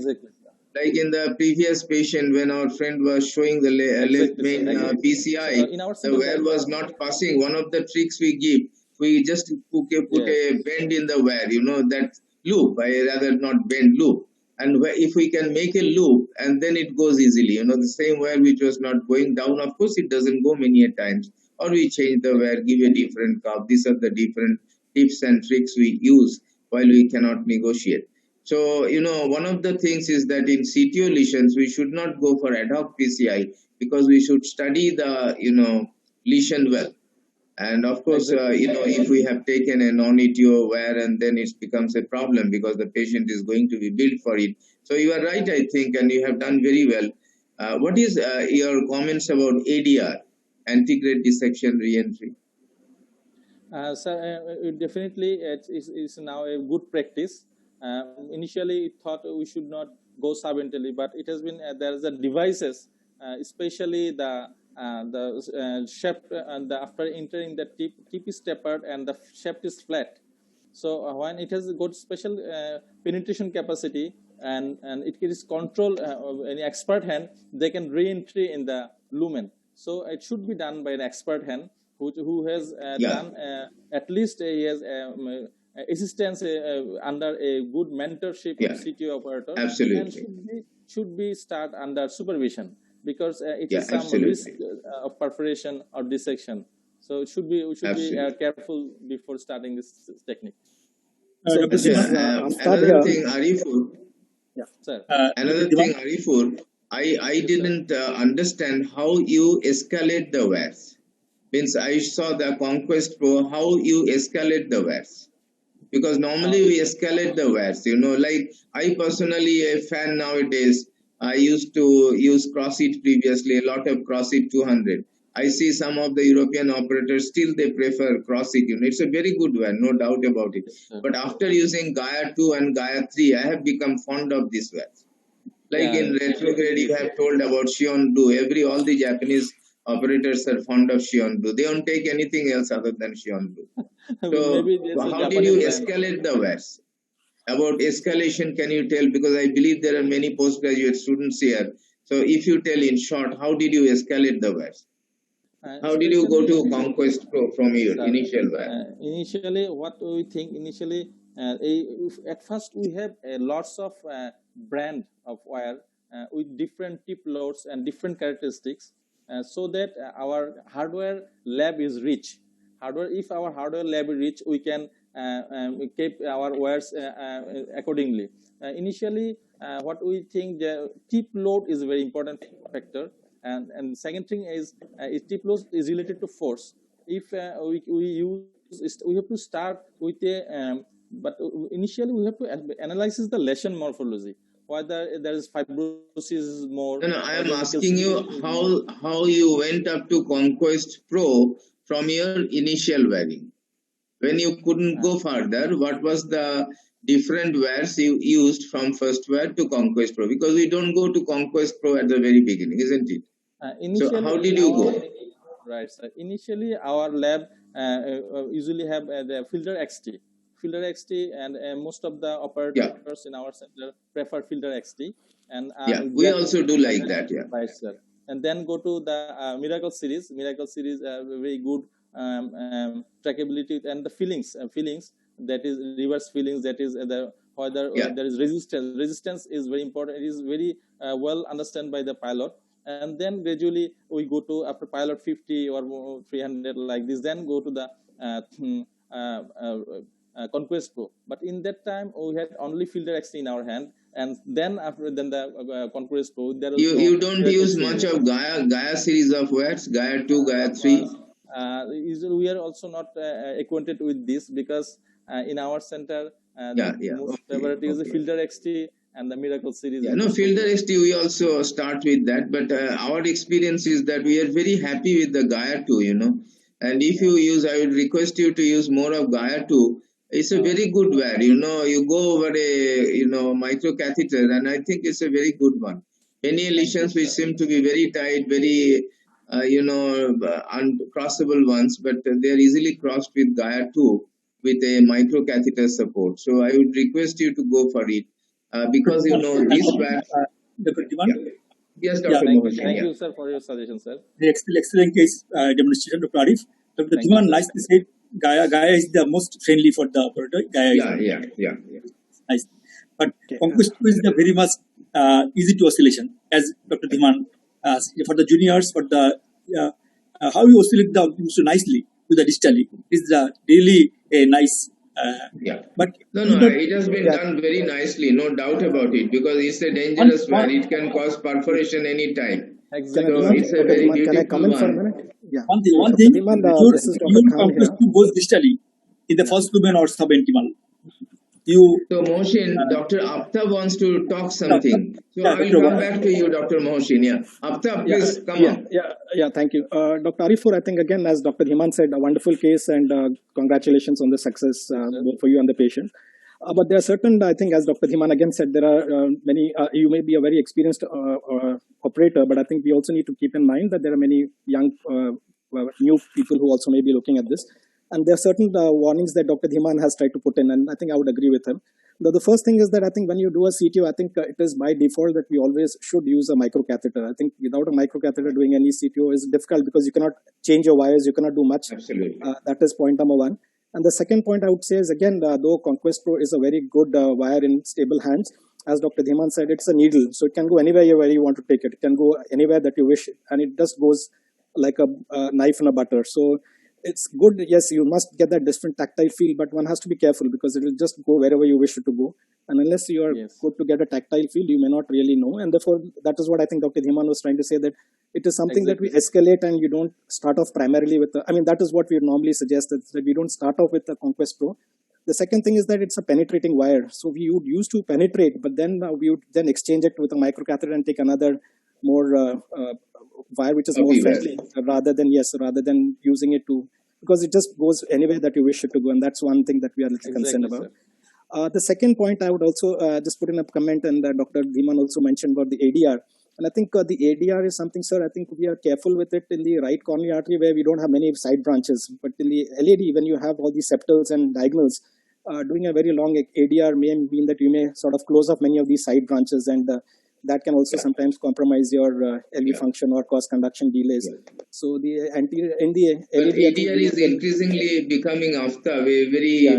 Like in the previous patient, when our friend was showing the left main PCI, the wire was not passing. One of the tricks we give, we just put a bend in the wire, that loop, I rather not bend, loop. And if we can make a loop, and then it goes easily, the same wire which was not going down, of course it doesn't go many a times. Or we change the wire, give a different curve. These are the different tips and tricks we use while we cannot negotiate. So, one of the things is that in CTO lesions, we should not go for ad hoc PCI, because we should study the, lesion well. And of course, if we have taken a non-ETO wire, and then it becomes a problem because the patient is going to be billed for it. So you are right, I think, and you have done very well. What is your comments about ADR, antegrade dissection reentry? Sir, definitely it's now a good practice. Initially, it thought we should not go subentally, but it has been there is a devices, especially the shaft, and after entering the tip is tapered and the shaft is flat. So when it has got special penetration capacity and it is controlled, any expert hand, they can re-entry in the lumen. So it should be done by an expert hand who has done at least he has assistance under a good mentorship of CTO operator. Absolutely. And should be start under supervision. because it is some risk of perforation or dissection. So we should be careful before starting this technique. Another thing, Arifur. Yeah, sir. Another thing, Arifur, I didn't understand how you escalate the VARs. Means I saw the Conquest Pro, how you escalate the VARs. Because normally we escalate the VARs, like I personally a fan nowadays. I used to use CrossIT previously, a lot of CrossIT 200. I see some of the European operators still they prefer CrossIT. It's a very good VAR, no doubt about it. But after using Gaia 2 and Gaia 3, I have become fond of this VAR. Like in retrograde, you have told about Shion-Do. All the Japanese operators are fond of Shion-Do. They don't take anything else other than Shion-Do. So how did you escalate the VARs? About escalation, can you tell? Because I believe there are many postgraduate students here. So if you tell in short, how did you escalate the VARs? How did you go to Conquest Pro from your initial VAR? Initially, what we think at first we have lots of brand of wire with different tip loads and different characteristics, so that our hardware lab is rich. If our hardware lab is rich, we can keep our wires accordingly. Initially, what we think, the tip load is a very important factor. And second thing is tip load is related to force. If we have to start with but initially we have to analyze the lesion morphology, whether there is fibrosis more. No, I am asking you how you went up to Conquest Pro from your initial wearing. When you couldn't go further, what was the different wears you used from first wear to Conquest Pro? Because we don't go to Conquest Pro at the very beginning, isn't it? So how did you go? Right, sir. Initially, our lab usually have the Fielder XT. Fielder XT, and most of the operators in our center prefer Fielder XT. And we also do like that. Yeah. Right, sir. And then go to the Miracle series. Miracle series are very good trackability and the feelings that is reverse feelings, that is whether there is resistance. Resistance is very important. It is very well understood by the pilot. And then gradually we go to, after pilot 50 or 300 like this, then go to the Conquest Pro. But in that time we had only Fielder XT in our hand, and then after the Conquest Pro, there you don't use much of Gaia series of words, Gaia 2, Gaia 3. We are also not acquainted with this, because in our center most favorite is the Fielder XT and the Miracle series. No, Fielder XT we also start with that, but our experience is that we are very happy with the Gaia 2, and if you use, I would request you to use more of Gaia 2. It's a very good wear, you go over a micro catheter, and I think it's a very good one. Any lesions which seem to be very tight, very uncrossable ones, but they are easily crossed with Gaia 2 with a micro catheter support. So I would request you to go for it. Because this VAR. Dr. Dhiman? Yes, Dr. Thank you, sir, for your suggestion, sir. The excellent case demonstration, Dr. Arif. Dr. Dhiman nicely said Gaia is the most friendly for the operator. Yeah. Nice. But Conquest Pro is the very much easy to oscillation, as Dr. Dhiman for the juniors, for the how you oscillate the so nicely with the digitally is really a nice. But it has been done very nicely, no doubt about it, because it's a dangerous one. It can cause perforation anytime. Exactly. So it's a very beautiful Can I comment for a one. minute? Yeah. One thing, your Conquest Pro goes digitally in the first lumen or subintimal. So Mohsin, Dr. Aftab wants to talk something. So I will come back to you, Dr. Mohsin. Yeah, Aftab, please come on. Yeah, thank you. Dr. Arifur, I think again, as Dr. Dhiman said, a wonderful case, and congratulations on the success both for you and the patient. But there are certain, I think, as Dr. Dhiman again said, there are many, you may be a very experienced operator, but I think we also need to keep in mind that there are many young, new people who also may be looking at this. And there are certain warnings that Dr. Dhiman has tried to put in, and I think I would agree with him. The first thing is that I think when you do a CTO, I think it is by default that we always should use a microcatheter. I think without a microcatheter doing any CTO is difficult because you cannot change your wires, you cannot do much. Absolutely. That is point number one. And the second point I would say is, again, though Conquest Pro is a very good wire in stable hands, as Dr. Dhiman said, it's a needle, so it can go anywhere where you want to take it. It can go anywhere that you wish, and it just goes like a knife in a butter. So it's good. Yes, you must get that different tactile feel, but one has to be careful because it will just go wherever you wish it to go. And unless you are good to get a tactile feel, you may not really know. And therefore, that is what I think Dr. Dhiman was trying to say, that it is something that we escalate, and you don't start off primarily with I mean, that is what we normally suggest, that we don't start off with the Conquest Pro. The second thing is that it's a penetrating wire. So we would use to penetrate, but then we would then exchange it with a microcatheter and take another more wire which is more friendly, rather than using it to, because it just goes anywhere that you wish it to go, and that's one thing that we are a little concerned about. The second point I would also just put in a comment, and Dr. Dhiman also mentioned about the ADR. And I think the ADR is something, sir, I think we are careful with it in the right coronary artery where we don't have many side branches. But in the LAD, when you have all these septals and diagonals, doing a very long ADR may mean that you may sort of close off many of these side branches, and that can also sometimes compromise your LV function or cause conduction delays. So the anterior in the LAD, ADR is increasingly becoming after a very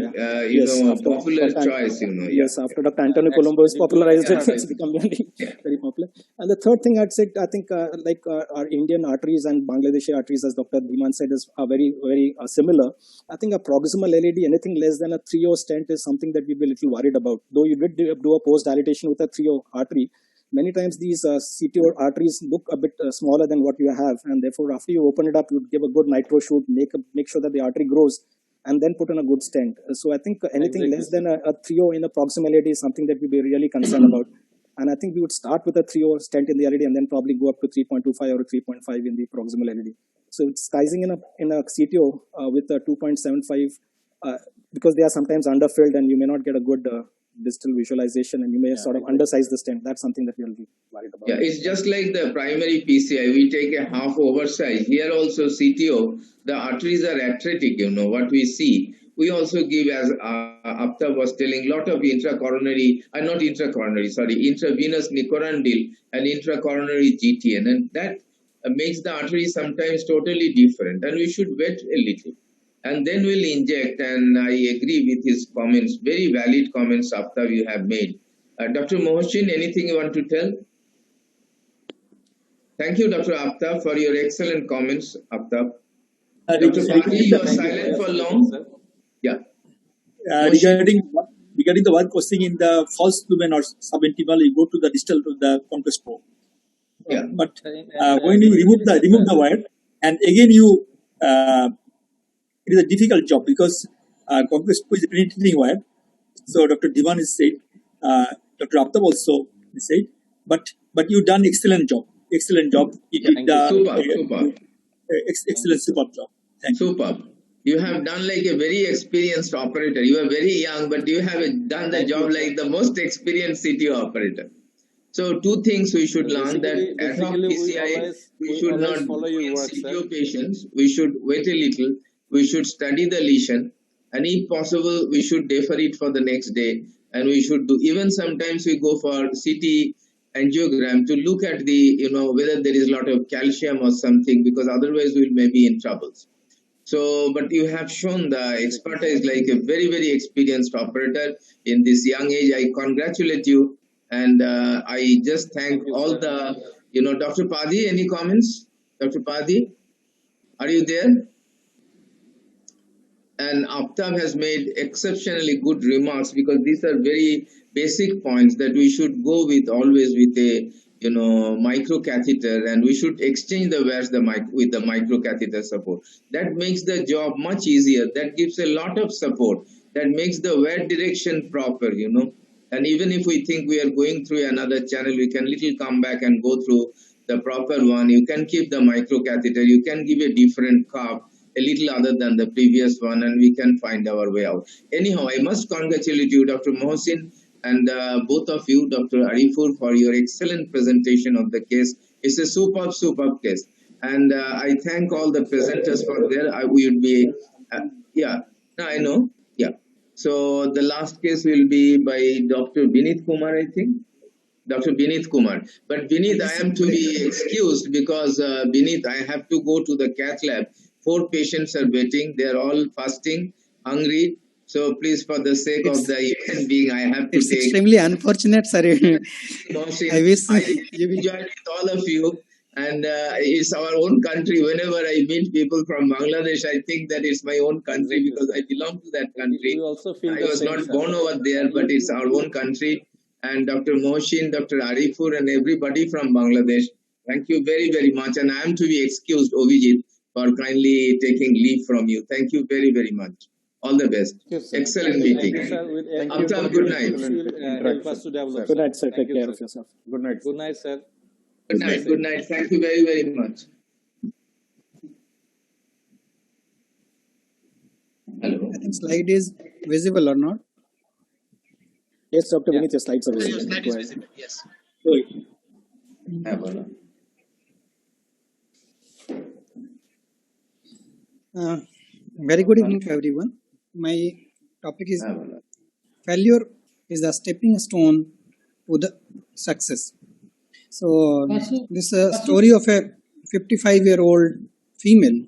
popular choice. Yes, after Dr. Antonio Colombo has popularized it, it's become very popular. And the third thing I'd say, I think like our Indian arteries and Bangladeshi arteries, as Dr. Dhiman said, are very, very similar. I think a proximal LAD, anything less than a 3/0 stent is something that we'd be a little worried about. Though you did do a post dilatation with a 3/0 artery, many times these CTO arteries look a bit smaller than what you have, and therefore after you open it up, you give a good nitro shoot, make sure that the artery grows, and then put in a good stent. So I think anything less than a 3/0 in the proximal LAD is something that we'd be really concerned about. And I think we would start with a 3/0 stent in the LAD and then probably go up to 3.25 or 3.5 in the proximal LAD. So it's sizing in a CTO with a 2.75 because they are sometimes underfilled and you may not get a good distal visualization, and you may sort of undersize the stent. That's something that we'll be worried about. Yeah, it's just like the primary PCI. We take a half oversize. Here also CTO, the arteries are atretic, what we see. We also give, as Aftab was telling, lot of intravenous nicorandil and intracoronary GTN, and that makes the artery sometimes totally different, and we should wait a little. And then we'll inject, and I agree with his comments, very valid comments, Aftab, you have made. Dr. Mohsin, anything you want to tell? Thank you, Dr. Aftab, for your excellent comments, Aftab. Dr. Fadi, you are silent for long. Yeah. Regarding the one causing in the false lumen or subintimal, you go to the distal to the Conquest Pro. Yeah. But when you remove the wire, and again it is a difficult job because Conquest Pro is a penetrating wire. So Dr. Dhiman has said, Dr. Aftab also said, but you've done excellent job. You did superb job. Thank you. Superb. You have done like a very experienced operator. You are very young, but you have done the job like the most experienced CTO operator. So two things we should learn, that ad hoc PCI, we should not do in CTO patients. We should wait a little. We should study the lesion, and if possible, we should defer it for the next day. And we should do, even sometimes we go for CT angiogram to look at the, whether there is a lot of calcium or something, because otherwise we may be in troubles. So, but you have shown the expertise like a very, very experienced operator in this young age. I congratulate you, and I just thank all the, Dr. Padi, any comments? Dr. Padi, are you there? And Aftab has made exceptionally good remarks, because these are very basic points that we should go with always with a microcatheter, and we should exchange the wires with the microcatheter support. That makes the job much easier. That gives a lot of support. That makes the wire direction proper, And even if we think we are going through another channel, we can little come back and go through the proper one. You can keep the microcatheter. You can give a different curve, a little other than the previous one, and we can find our way out. Anyhow, I must congratulate you, Dr. Mohsin, and both of you, Dr. Arifur, for your excellent presentation of the case. It's a superb case. And I thank all the presenters for their, we would be, I know, yeah. So the last case will be by Dr. Binit Kumar, I think. Dr. Binit Kumar. But Binit, I am to be excused because Binit, I have to go to the cath lab. 4 patients are waiting. They are all fasting, hungry. So please, for the sake of the human being, I have to It's take. extremely unfortunate, sir. Nosheen, I wish I you will. enjoyed with all of you, and it's our own country. Whenever I meet people from Bangladesh, I think that it's my own country because I belong to that country. We also feel I the was same, not sir. born over there, but it's our own country. And Dr. Mohsin, Dr. Arifur, and everybody from Bangladesh, thank you very, very much. And I am to be excused, Ovijit, for kindly taking leave from you. Thank you very, very much. All the best. Excellent meeting. Thank you, sir. With Aftab, good night. Help us to develop. Good night, sir. Thank Take you, care sir. of yourself. Good night. Good night, sir. Good night. Good night. Thank you very, very much. Hello. I think slide is visible or not? Yes, Dr. Vinith, your slides are Your visible. slide Go is ahead. visible. Yes. Very good evening to everyone. My topic is failure is the stepping stone to the success. So this is a story of a 55-year-old female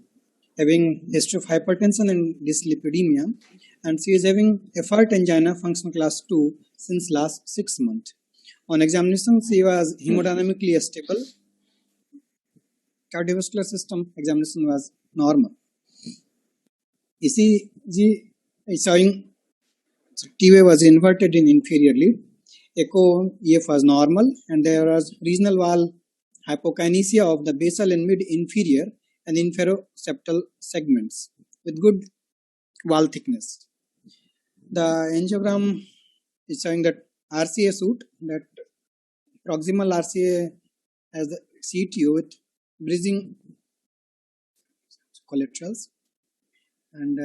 having history of hypertension and dyslipidemia, and she is having effort angina function class 2 since last 6 months. On examination, she was hemodynamically stable. Cardiovascular system examination was normal. ECG is showing T-wave was inverted in inferior lead. Echo EF was normal, and there was regional wall hypokinesia of the basal and mid inferior and inferoseptal segments with good wall thickness. The angiogram is showing that RCA suit, that proximal RCA has the CTO with bridging collaterals, and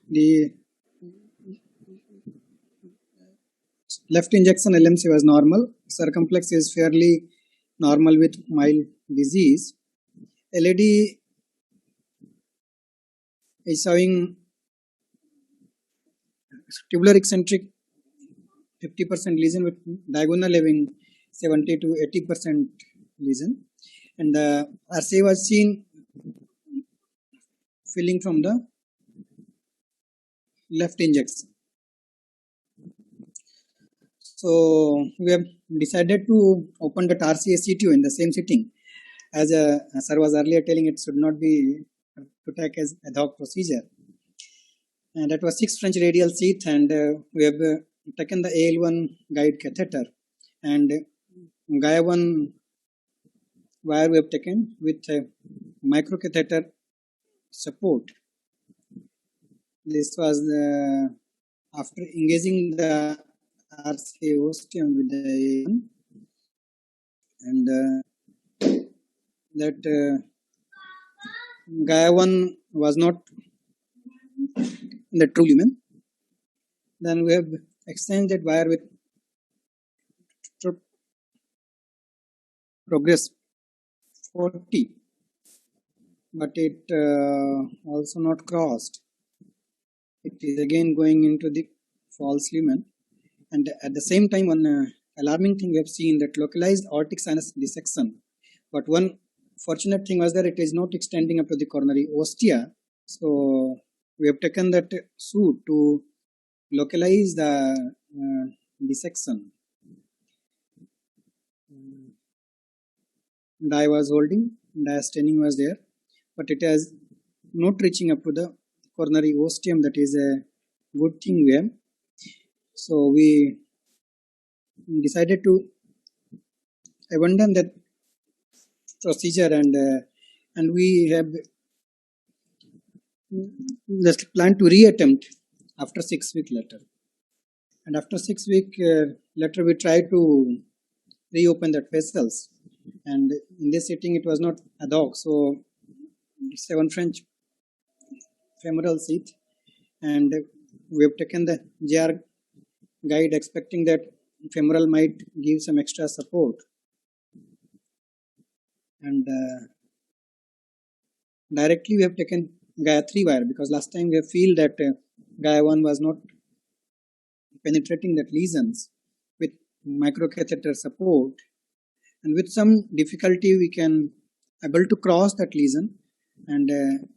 the left injection LMC was normal. Circumflex is fairly normal with mild disease. LAD is showing tubular eccentric 50% lesion with diagonal having 70 to 80% lesion, and the RCA was seen filling from the left injection. So we have decided to open that RCA CTO in the same sitting. As sir was earlier telling, it should not be to take as ad hoc procedure. And that was 6 French radial sheath, and we have taken the AL1 guide catheter, and Gaia 1 wire we have taken with microcatheter support. This was after engaging the RCA ostium with the AL1, and that Gaia 1 was not in the true lumen. Then we have exchanged that wire with progress 40, but it also not crossed. It is again going into the false lumen, and at the same time, one alarming thing we have seen that localized aortic sinus dissection. But one fortunate thing was that it is not extending up to the coronary ostia. So we have taken that suit to localize the dissection. Dye was holding, diastaining was there, but it is not reaching up to the coronary ostium. That is a good thing we have. So we decided to abandon that procedure, and we have just planned to reattempt after 6 weeks later. And after 6 weeks later, we tried to reopen that vessels. And in this sitting, it was not ad hoc. So 7 French femoral sheath, and we have taken the JR guide, expecting that femoral might give some extra support. And directly we have taken Gaia 3 wire, because last time we have feel that Gaia 1 was not penetrating that lesions with microcatheter support, and with some difficulty we can able to cross that lesion. And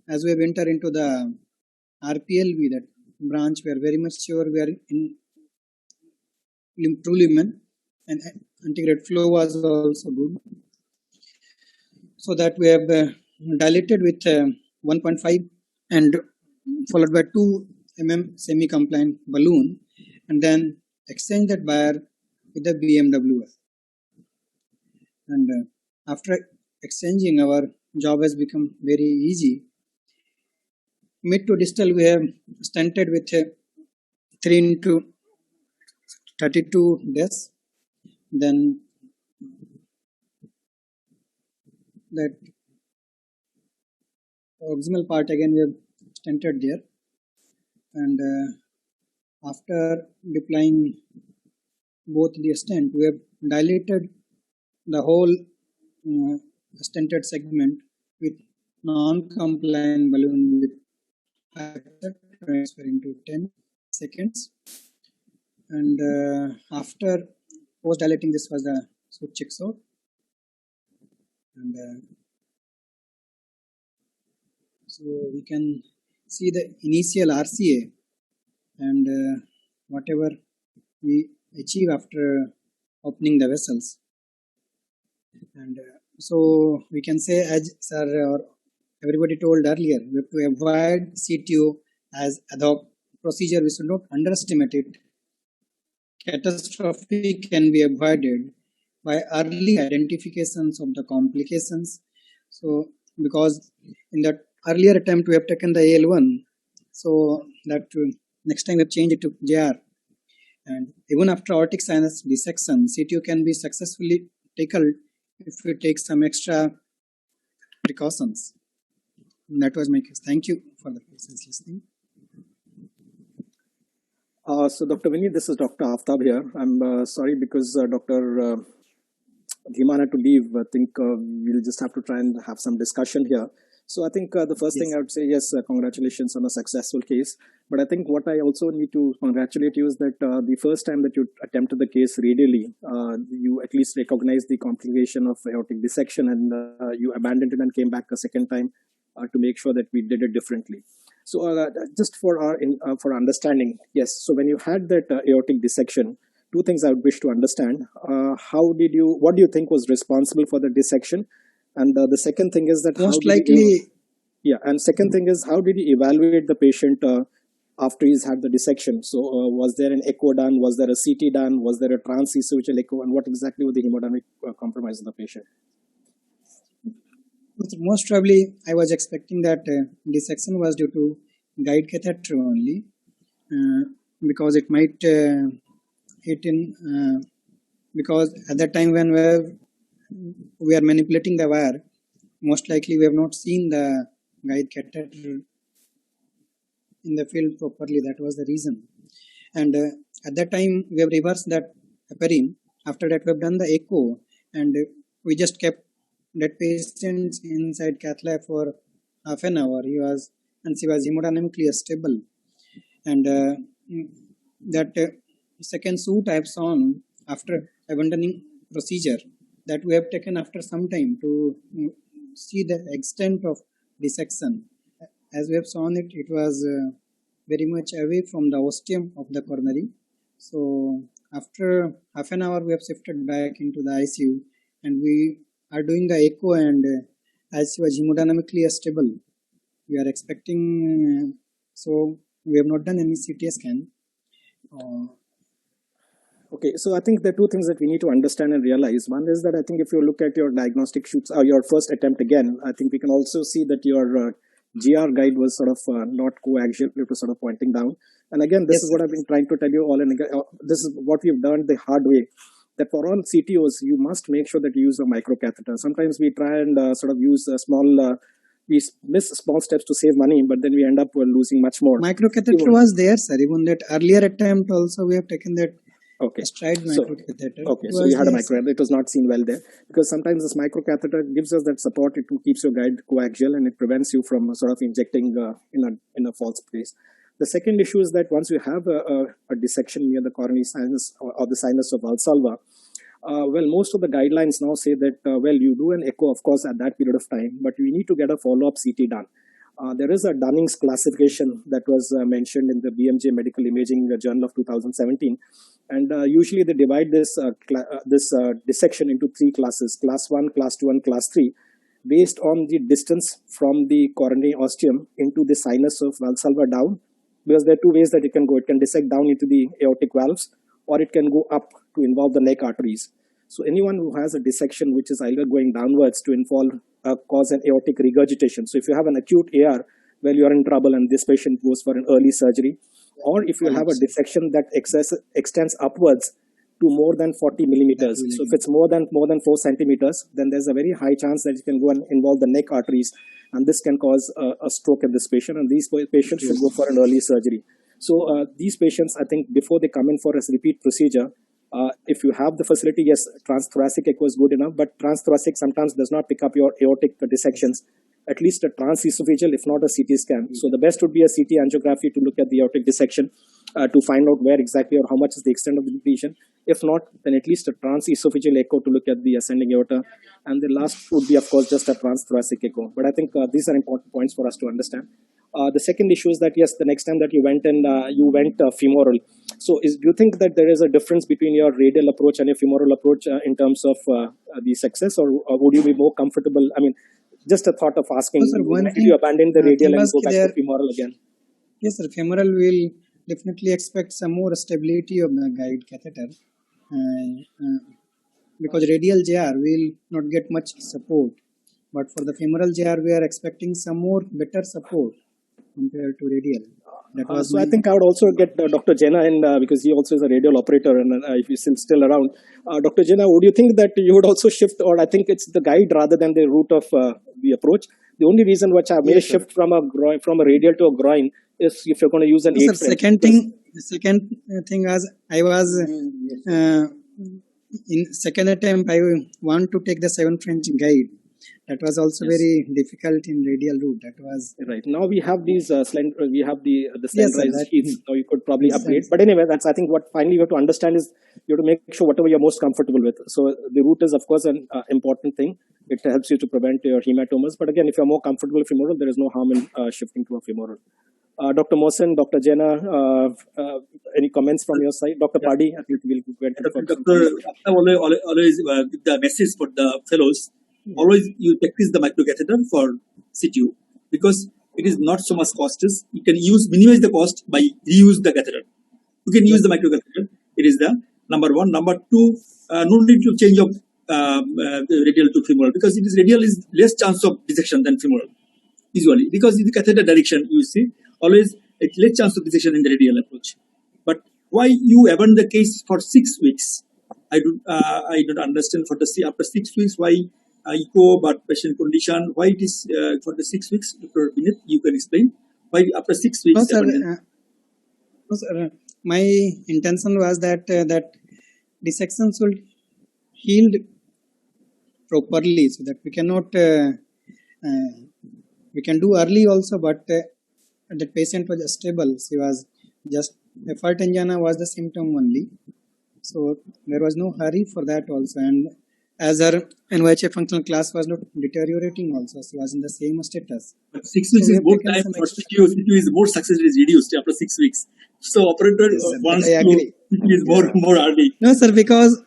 as we have entered into the RPLV, that branch, we are very much sure we are in true lumen, and antegrade flow was also good. So that we have dilated with 1.5 and followed by 2 mm semi-compliant balloon, and then exchange that wire with the BMWF. And after exchanging, our job has become very easy. Mid to distal, we have stented with 3 into 32 des. Then that proximal part again we have stented there, and after deploying both the stent, we have dilated the whole stented segment with non-compliant balloon with transfer into 10 seconds. And after post dilating, this was the suit checks out. And so we can see the initial RCA and whatever we achieve after opening the vessels. And so we can say, as sir or everybody told earlier, we have to avoid CTO as ad hoc procedure. We should not underestimate it. Catastrophe can be avoided by early identifications of the complications. So because in that earlier attempt we have taken the AL1, so that next time we have changed it to JR. And even after aortic sinus dissection, CTO can be successfully tackled if we take some extra precautions. And that was my case. Thank you for the patience listening. So Dr. Vinny, this is Dr. Aftab here. I'm sorry because Dr. Dhiman had to leave. I think we'll just have to try and have some discussion here. So I think the first thing I would say, yes, congratulations on a successful case. But I think what I also need to congratulate you is that the first time that you attempted the case radially, you at least recognized the complication of aortic dissection, and you abandoned it and came back a second time to make sure that we did it differently. So just for our understanding, yes. So when you had that aortic dissection, two things I would wish to understand: what do you think was responsible for the dissection? And the second thing is that most likely, and second thing is, how did you evaluate the patient after he's had the dissection? So was there an echo done? Was there a CT done? Was there a transesophageal echo? And what exactly was the hemodynamic compromise of the patient? Most probably, I was expecting that dissection was due to guide catheter only, because it might hit in, because at that time when we are manipulating the wire, most likely we have not seen the guide catheter in the field properly. That was the reason. And at that time we have reversed that heparin. After that we have done the echo, and we just kept that patient inside cath lab for half an hour. She was hemodynamically stable, and that second suit I have shown after abandoning procedure, that we have taken after some time to see the extent of dissection. As we have shown it, it was very much away from the ostium of the coronary. So after half an hour, we have shifted back into the ICU, and we are doing the echo, and as she was hemodynamically stable, we are expecting, so we have not done any CT scan. Okay, so I think there are two things that we need to understand and realize. One is that I think if you look at your diagnostic shoots, or your first attempt again, I think we can also see that your GR guide was sort of not coaxial, it was sort of pointing down. And again, this is what I've been trying to tell you all, and this is what we've done the hard way, that for all CTOs, you must make sure that you use a microcatheter. Sometimes we try and sort of use a small, we miss small steps to save money, but then we end up losing much more. Microcatheter was there, sir. Even that earlier attempt also, we have taken that. Okay. Stride microcatheter. So you had a microcatheter. It was not seen well there, because sometimes this microcatheter gives us that support. It keeps your guide coaxial, and it prevents you from sort of injecting in a false place. The second issue is that once you have a dissection near the coronary sinus or the sinus of Valsalva, most of the guidelines now say that you do an echo, of course, at that period of time, but we need to get a follow-up CT done. There is a Dunning's classification that was mentioned in the BMJ Medical Imaging Journal of 2017, and usually they divide this dissection into three classes: class 1, class 2, and class 3, based on the distance from the coronary ostium into the sinus of Valsalva down. Because there are two ways that it can go. It can dissect down into the aortic valves, or it can go up to involve the neck arteries. So anyone who has a dissection which is either going downwards to cause an aortic regurgitation. So if you have an acute AR where you are in trouble and this patient goes for an early surgery, or if you have a dissection that extends upwards to more than 40 millimeters. So if it's more than 4 centimeters, then there's a very high chance that it can go and involve the neck arteries, and this can cause a stroke in this patient, and these patients should go for an early surgery. So these patients, I think, before they come in for a repeat procedure, if you have the facility, yes, transthoracic echo is good enough, but transthoracic sometimes does not pick up your aortic dissections. At least a transesophageal, if not a CT scan. So the best would be a CT angiography to look at the aortic dissection to find out where exactly or how much is the extent of the lesion. If not, then at least a transesophageal echo to look at the ascending aorta. And the last would be, of course, just a transthoracic echo. But I think these are important points for us to understand. The second issue is that, yes, the next time that you went femoral. So do you think that there is a difference between your radial approach and your femoral approach in terms of the success, or would you be more comfortable? I mean, just a thought of asking, did you abandon the radial and go back to femoral again? Yes, sir. Femoral will definitely expect some more stability of the guide catheter because radial JR will not get much support. But for the femoral JR, we are expecting some more better support compared to radial. So I think I would also get Dr. Jena in because he also is a radial operator, and if he's still around. Dr. Jena, would you think that you would also shift, or I think it's the guide rather than the route of the approach? The only reason which I may shift from a radial to a groin is if you're going to use an 8 French. The second thing was I was in second attempt I want to take the 7 French guide. That was also very difficult in radial route. That was right. Now we have these we have the standardized sheets. Now you could probably upgrade. But anyway, that's I think what finally you have to understand is you have to make sure whatever you're most comfortable with. So the route is of course an important thing. It helps you to prevent your hematomas. But again, if you're more comfortable with femoral, there is no harm in shifting to a femoral. Dr. Mohsen, Dr. Jena, any comments from your side? Dr. Padi, I think we'll get to Dr. always give the message for the fellows. Always you practice the microcatheter for CTU because it is not so much costly. You can minimize the cost by reuse the catheter. You can use the microcatheter. It is the number one. Number two, no need to change of radial to femoral because it is radial is less chance of dissection than femoral usually because in the catheter direction you see always it's less chance of dissection in the radial approach. But why you abandon the case for 6 weeks? I don't understand for after 6 weeks why. Echo, but patient condition. Why it is for the 6 weeks, Dr. Vinith, you can explain why after 6 weeks. No, sir. My intention was that that dissection should healed properly, so that we cannot we can do early also, but the patient was stable. She was just effort angina was the symptom only, so there was no hurry for that also, and as her NYHA functional class was not deteriorating also, she was in the same status. But 6 weeks is more time for CTU is more success is reduced after 6 weeks. So operator wants to is more early. No sir, because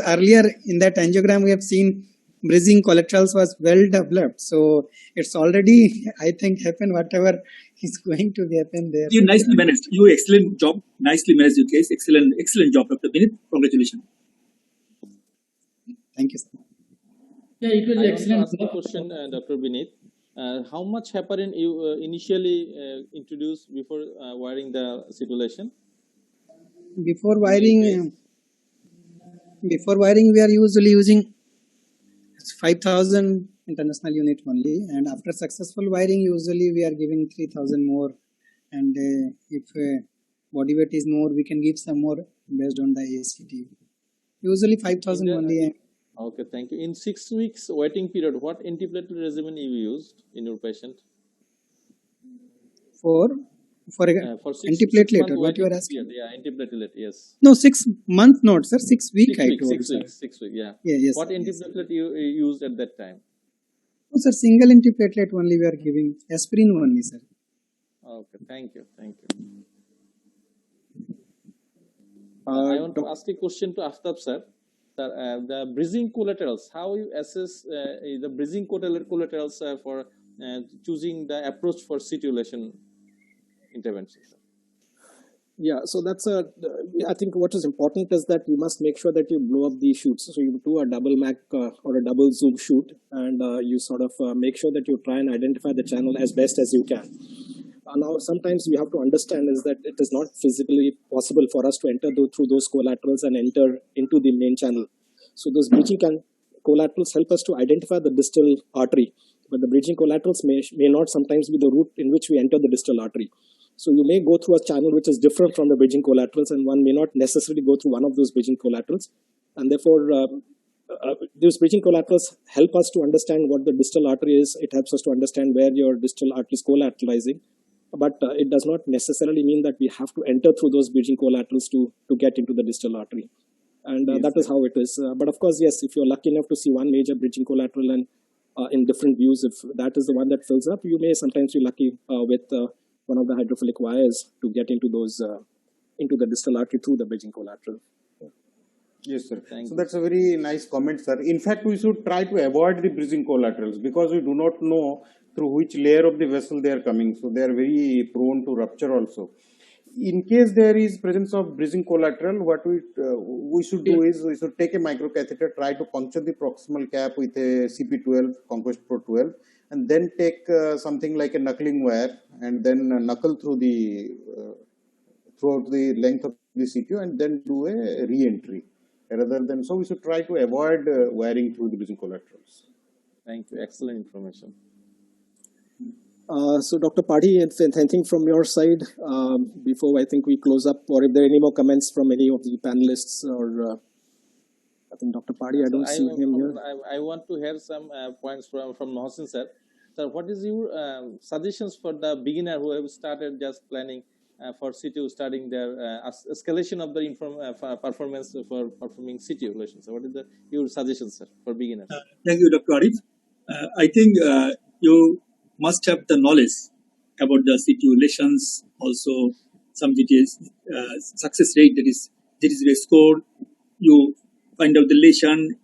earlier in that angiogram we have seen bridging collaterals was well developed. So it's already I think happened whatever is going to happen there. You nicely managed. You excellent job. Nicely managed your case. Excellent job, Dr. Vinith. Congratulations. Thank you, sir. Yeah, it was excellent. Ask a question, Dr. Vinith. How much heparin you initially introduced before wiring the circulation? Before wiring, we are usually using 5,000 international unit only, and after successful wiring, usually we are giving 3,000 more. And if body weight is more, we can give some more based on the ACT. Usually 5,000 only. Okay, thank you. In 6 weeks waiting period, what antiplatelet regimen you used in your patient? For antiplatelet, what you are asking? Yeah, antiplatelet, yes. No, 6 months not, sir. 6 weeks I told. 6 weeks, 6 weeks, yeah. Yeah, yes. What antiplatelet you used at that time? sir, single antiplatelet only we are giving, aspirin only, sir. Okay, thank you. I want to ask a question to Aftab sir. Sir, the bridging collaterals, how you assess the bridging collaterals for choosing the approach for situation intervention? Yeah, so that's I think what is important is that you must make sure that you blow up these shoots. So you do a double MAC or a double zoom shoot, and you sort of make sure that you try and identify the channel as best as you can. Now, sometimes we have to understand is that it is not physically possible for us to enter through those collaterals and enter into the main channel. So those bridging collaterals help us to identify the distal artery, but the bridging collaterals may not sometimes be the route in which we enter the distal artery. So you may go through a channel which is different from the bridging collaterals, and one may not necessarily go through one of those bridging collaterals. And therefore, these bridging collaterals help us to understand what the distal artery is. It helps us to understand where your distal artery is collateralizing. But it does not necessarily mean that we have to enter through those bridging collaterals to get into the distal artery. And yes, that is how it is. But of course, yes, if you're lucky enough to see one major bridging collateral and in different views, if that is the one that fills up, you may sometimes be lucky with one of the hydrophilic wires to get into those into the distal artery through the bridging collateral. Yes, sir. So that's a very nice comment, sir. In fact, we should try to avoid the bridging collaterals because we do not know through which layer of the vessel they are coming. So they are very prone to rupture also. In case there is presence of bridging collateral, what we should do is we should take a microcatheter, try to puncture the proximal cap with a CP12, Conquest Pro 12, and then take something like a knuckling wire and then knuckle through the throughout the length of the CTO and then do a re-entry. Rather than so, we should try to avoid wiring through the bridging collaterals. Thank you. Excellent information. So, Dr. Padhi, anything from your side before I think we close up, or if there are any more comments from any of the panelists, or I think Dr. Padhi, I don't see him here. I want to hear some points from Mohsin sir. Sir, what is your suggestions for the beginner who have started just planning for CTU, starting their escalation of the performance for performing CTU relations? So what is your suggestions, sir, for beginners? Thank you, Dr. Arif. I think you must have the knowledge about the CTU relations, also some details, success rate, that is score. You find out the relation,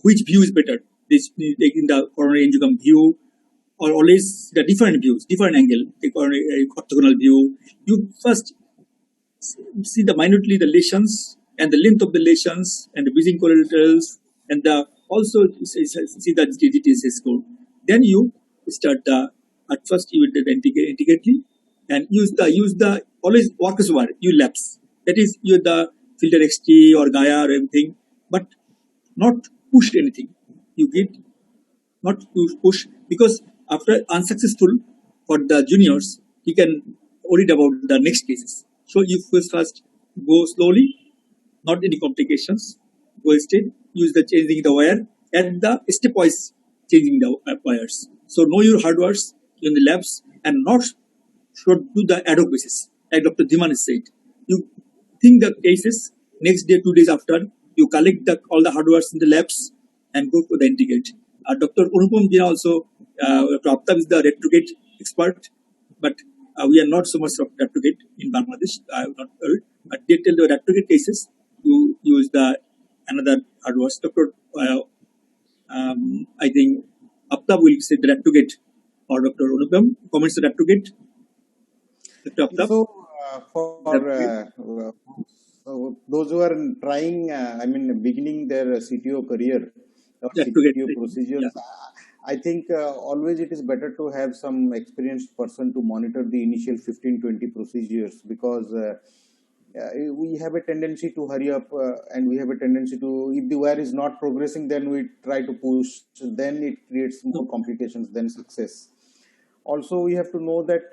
which view is better, this taking the coronary angiography view, or always the different views, different angle, take a orthogonal view. You first see the minutely the lesions and the length of the lesions and the bridging collaterals, and also see the GTS score. Then you start at first you will integrate and use the always work as well. You lapse. That is you the filter XT or Gaia or everything, but not push anything. You get not push, because after unsuccessful for the juniors, you can worry about the next cases. So you first go slowly, not any complications. Go straight. Use the changing the wire and the stepwise changing the wires. So know your hardwares in the labs and not should do the ad hoc basis, like Dr. Dhiman said. You think the cases next day, 2 days after, you collect all the hardwares in the labs and go for the integrate. Dr. Anupam Jina also, Dr. Aftab is the retrograde expert, but we are not so much of retrograde in Bangladesh. I have not heard, but they tell the retrograde cases, you use the another hardwares. Dr. I think Aftab will say the retrograde, or Dr. Anupam comments the retrograde. Dr. Aftab. So for those who are trying, beginning their CTO career, CTO procedures, I think always it is better to have some experienced person to monitor the initial 15-20 procedures, because we have a tendency to hurry up and we have a tendency to, if the wire is not progressing, then we try to push, then it creates more complications than success. Also, we have to know that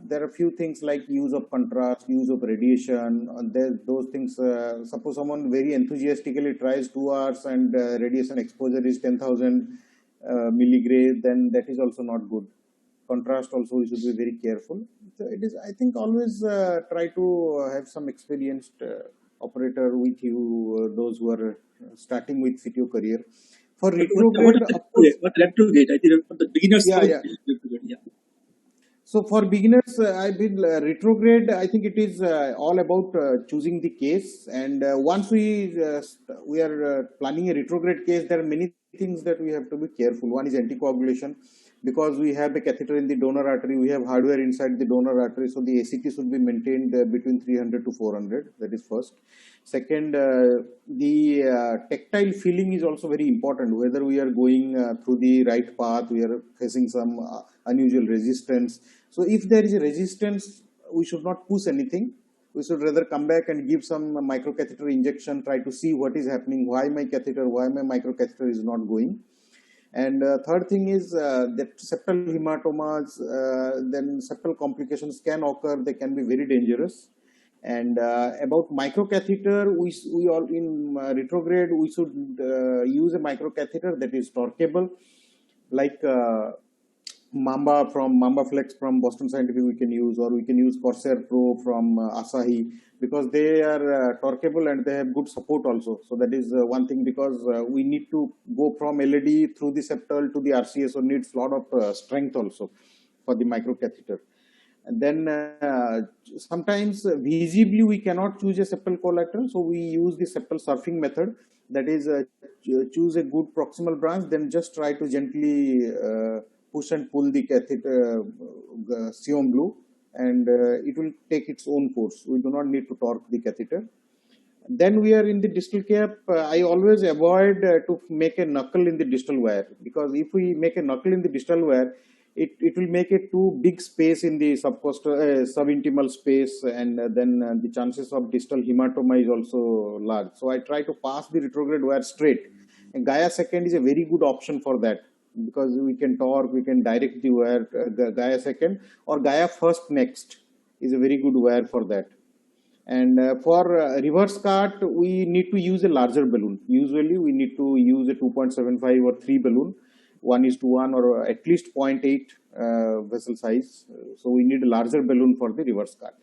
there are few things like use of contrast, use of radiation, those things. Suppose someone very enthusiastically tries 2 hours and radiation exposure is 10,000 milligray, then that is also not good. Contrast also, we should be very careful. So it is, I think, always try to have some experienced operator with you, those who are starting with CTO career. For What retrograde, of course. what retrograde? I think for the beginners. Yeah, yeah. Retrograde, yeah. So for beginners, I mean retrograde. I think it is all about choosing the case. And once we are planning a retrograde case, there are many things that we have to be careful. One is anticoagulation, because we have a catheter in the donor artery. We have hardware inside the donor artery, so the ACT should be maintained between 300 to 400. That is first. Second, the tactile feeling is also very important. Whether we are going through the right path, we are facing some unusual resistance. So if there is a resistance, we should not push anything. We should rather come back and give some microcatheter injection, try to see what is happening, why my microcatheter is not going. And third thing is that septal hematomas, then septal complications can occur. They can be very dangerous. And about microcatheter, we all in retrograde, we should use a microcatheter that is torqueable, like Mamba Flex from Boston Scientific we can use, or we can use Corsair Pro from Asahi, because they are torqueable and they have good support also. So that is one thing, because we need to go from LAD through the septal to the RCA, so needs a lot of strength also for the microcatheter. And then sometimes visibly we cannot choose a septal collateral, so we use the septal surfing method. That is, choose a good proximal branch, then just try to gently push and pull the catheter, Sion blue, and it will take its own course. We do not need to torque the catheter. Then we are in the distal cap. I always avoid to make a knuckle in the distal wire, because if we make a knuckle in the distal wire, it will make a too big space in the subintimal space, and then the chances of distal hematoma is also large. So I try to pass the retrograde wire straight. And Gaia second is a very good option for that, because we can torque, we can direct the wire. Gaia second or Gaia first next is a very good wire for that. And for reverse cart, we need to use a larger balloon. Usually we need to use a 2.75 or 3 balloon, 1:1 or at least 0.8 vessel size. So we need a larger balloon for the reverse cart.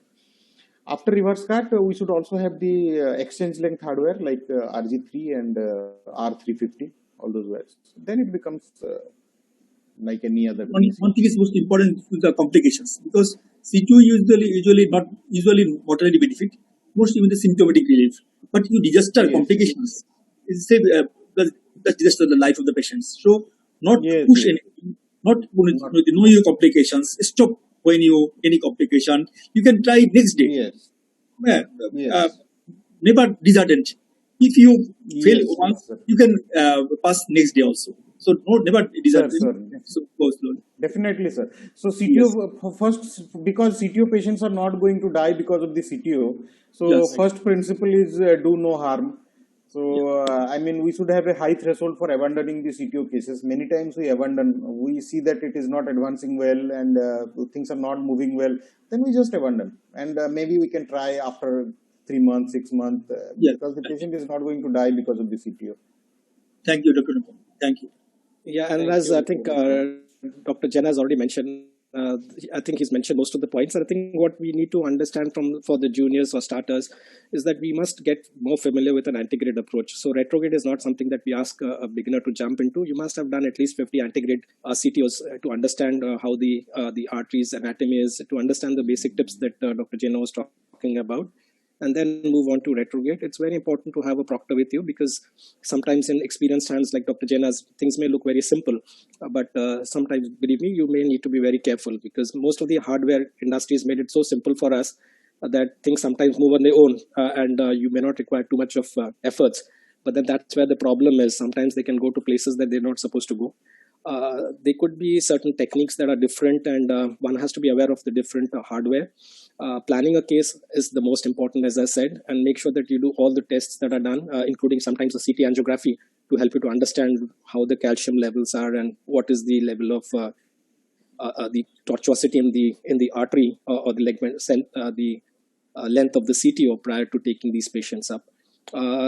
After reverse cart, we should also have the exchange length hardware like RG3 and R350, all those wires. Then it becomes like any other. One thing is most important is the complications, because CTO usually mortality benefit, most even the symptomatic relief. But you disaster complications, is say that disaster the life of the patients. So not push anything, not know your complications. Stop when you any complication. You can try next day. Never disheartened. If you fail once, you can pass next day also. So never disheartened. So go slowly. Definitely, sir. So CTO first, because CTO patients are not going to die because of the CTO. So first principle is do no harm. So I mean, we should have a high threshold for abandoning the CTO cases. Many times we abandon. We see that it is not advancing well and things are not moving well. Then we just abandon, and maybe we can try after 3 months, 6 months, because the patient is not going to die because of the CTO. Thank you, Dr. Nupam. Thank you. Yeah, and as I think Dr. Jen has already mentioned, I think he's mentioned most of the points. And I think what we need to understand for the juniors or starters is that we must get more familiar with an antegrade approach. So retrograde is not something that we ask a beginner to jump into. You must have done at least 50 antegrade CTOs to understand how the arteries anatomy is, to understand the basic tips that Dr. Jen was talking about, and then move on to retrograde. It's very important to have a proctor with you, because sometimes in experienced hands like Dr. Jenna's, things may look very simple, but sometimes, believe me, you may need to be very careful, because most of the hardware industry has made it so simple for us that things sometimes move on their own, and you may not require too much of efforts. But then that's where the problem is. Sometimes they can go to places that they're not supposed to go. There could be certain techniques that are different, and one has to be aware of the different hardware. Planning a case is the most important, as I said, and make sure that you do all the tests that are done, including sometimes the CT angiography, to help you to understand how the calcium levels are and what is the level of the tortuosity in the artery or the ligament, the length of the CTO prior to taking these patients up.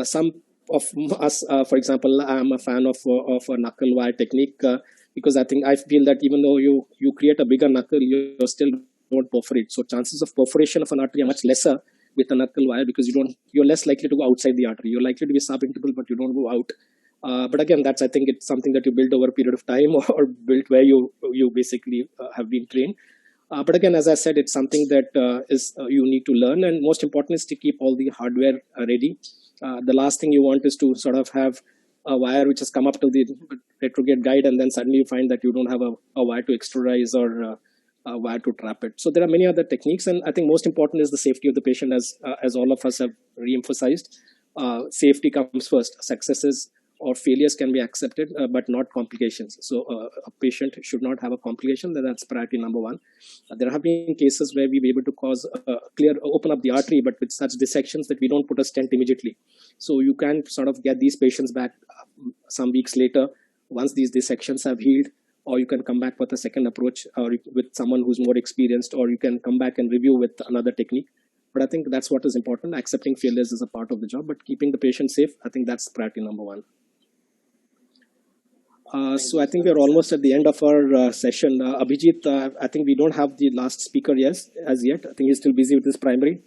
Some of us, for example, I am a fan of a knuckle wire technique, because I feel that even though you create a bigger knuckle, you still don't perforate. So chances of perforation of an artery are much lesser with a knuckle wire, because you're less likely to go outside the artery. You're likely to be subintimal, but you don't go out. But again, I think it's something that you build over a period of time or built where you basically have been trained. But again, as I said, it's something that you need to learn, and most important is to keep all the hardware ready. The last thing you want is to sort of have a wire which has come up to the retrograde guide, and then suddenly you find that you don't have a wire to extrudize or a wire to trap it. So there are many other techniques, and I think most important is the safety of the patient, as all of us have re-emphasized. Safety comes first. Successes or failures can be accepted, but not complications. So a patient should not have a complication. That's priority number one. There have been cases where we were able to open up the artery, but with such dissections that we don't put a stent immediately. So you can sort of get these patients back some weeks later once these dissections have healed, or you can come back with a second approach or with someone who's more experienced, or you can come back and review with another technique. But I think that's what is important. Accepting failures is a part of the job, but keeping the patient safe, I think that's priority number one. So I think we're almost at the end of our session. Abhijit, I think we don't have the last speaker as yet. I think he's still busy with his primary.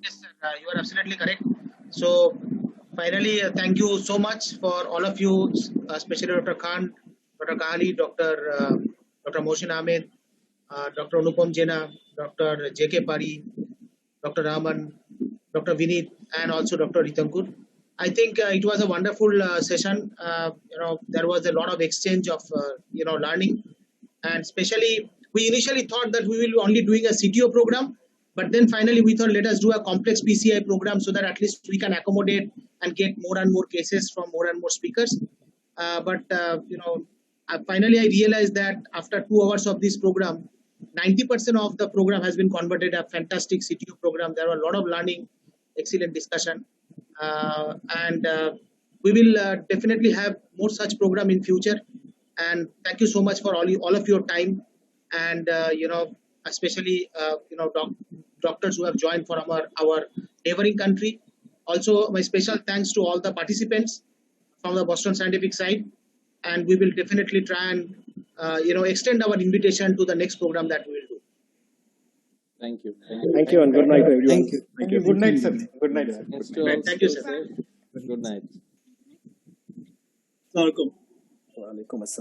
Yes, sir. You are absolutely correct. So finally, thank you so much for all of you, especially Dr. Khan, Dr. Kahali, Dr. Mohsin Ahmed, Dr. Anupam Jena, Dr. J.K. Pari, Dr. Raman, Dr. Vinit, and also Dr. Ritankur. I think it was a wonderful session. There was a lot of exchange of learning, and especially we initially thought that we will be only doing a CTO program, but then finally we thought let us do a complex PCI program so that at least we can accommodate and get more and more cases from more and more speakers. Finally I realized that after 2 hours of this program, 90% of the program has been converted a fantastic CTO program. There were a lot of learning, excellent discussion. We will definitely have more such program in future. And thank you so much for all of your time, and especially doctors who have joined from our neighboring country. Also, my special thanks to all the participants from the Boston Scientific side, and we will definitely try and extend our invitation to the next program that we will do. Thank you. Thank you, and good night, everyone. Thank you. Thank you. Good night, sir. Good night, sir. Thank you, sir. Good night. Assalamualaikum. Wa alaikum assalam.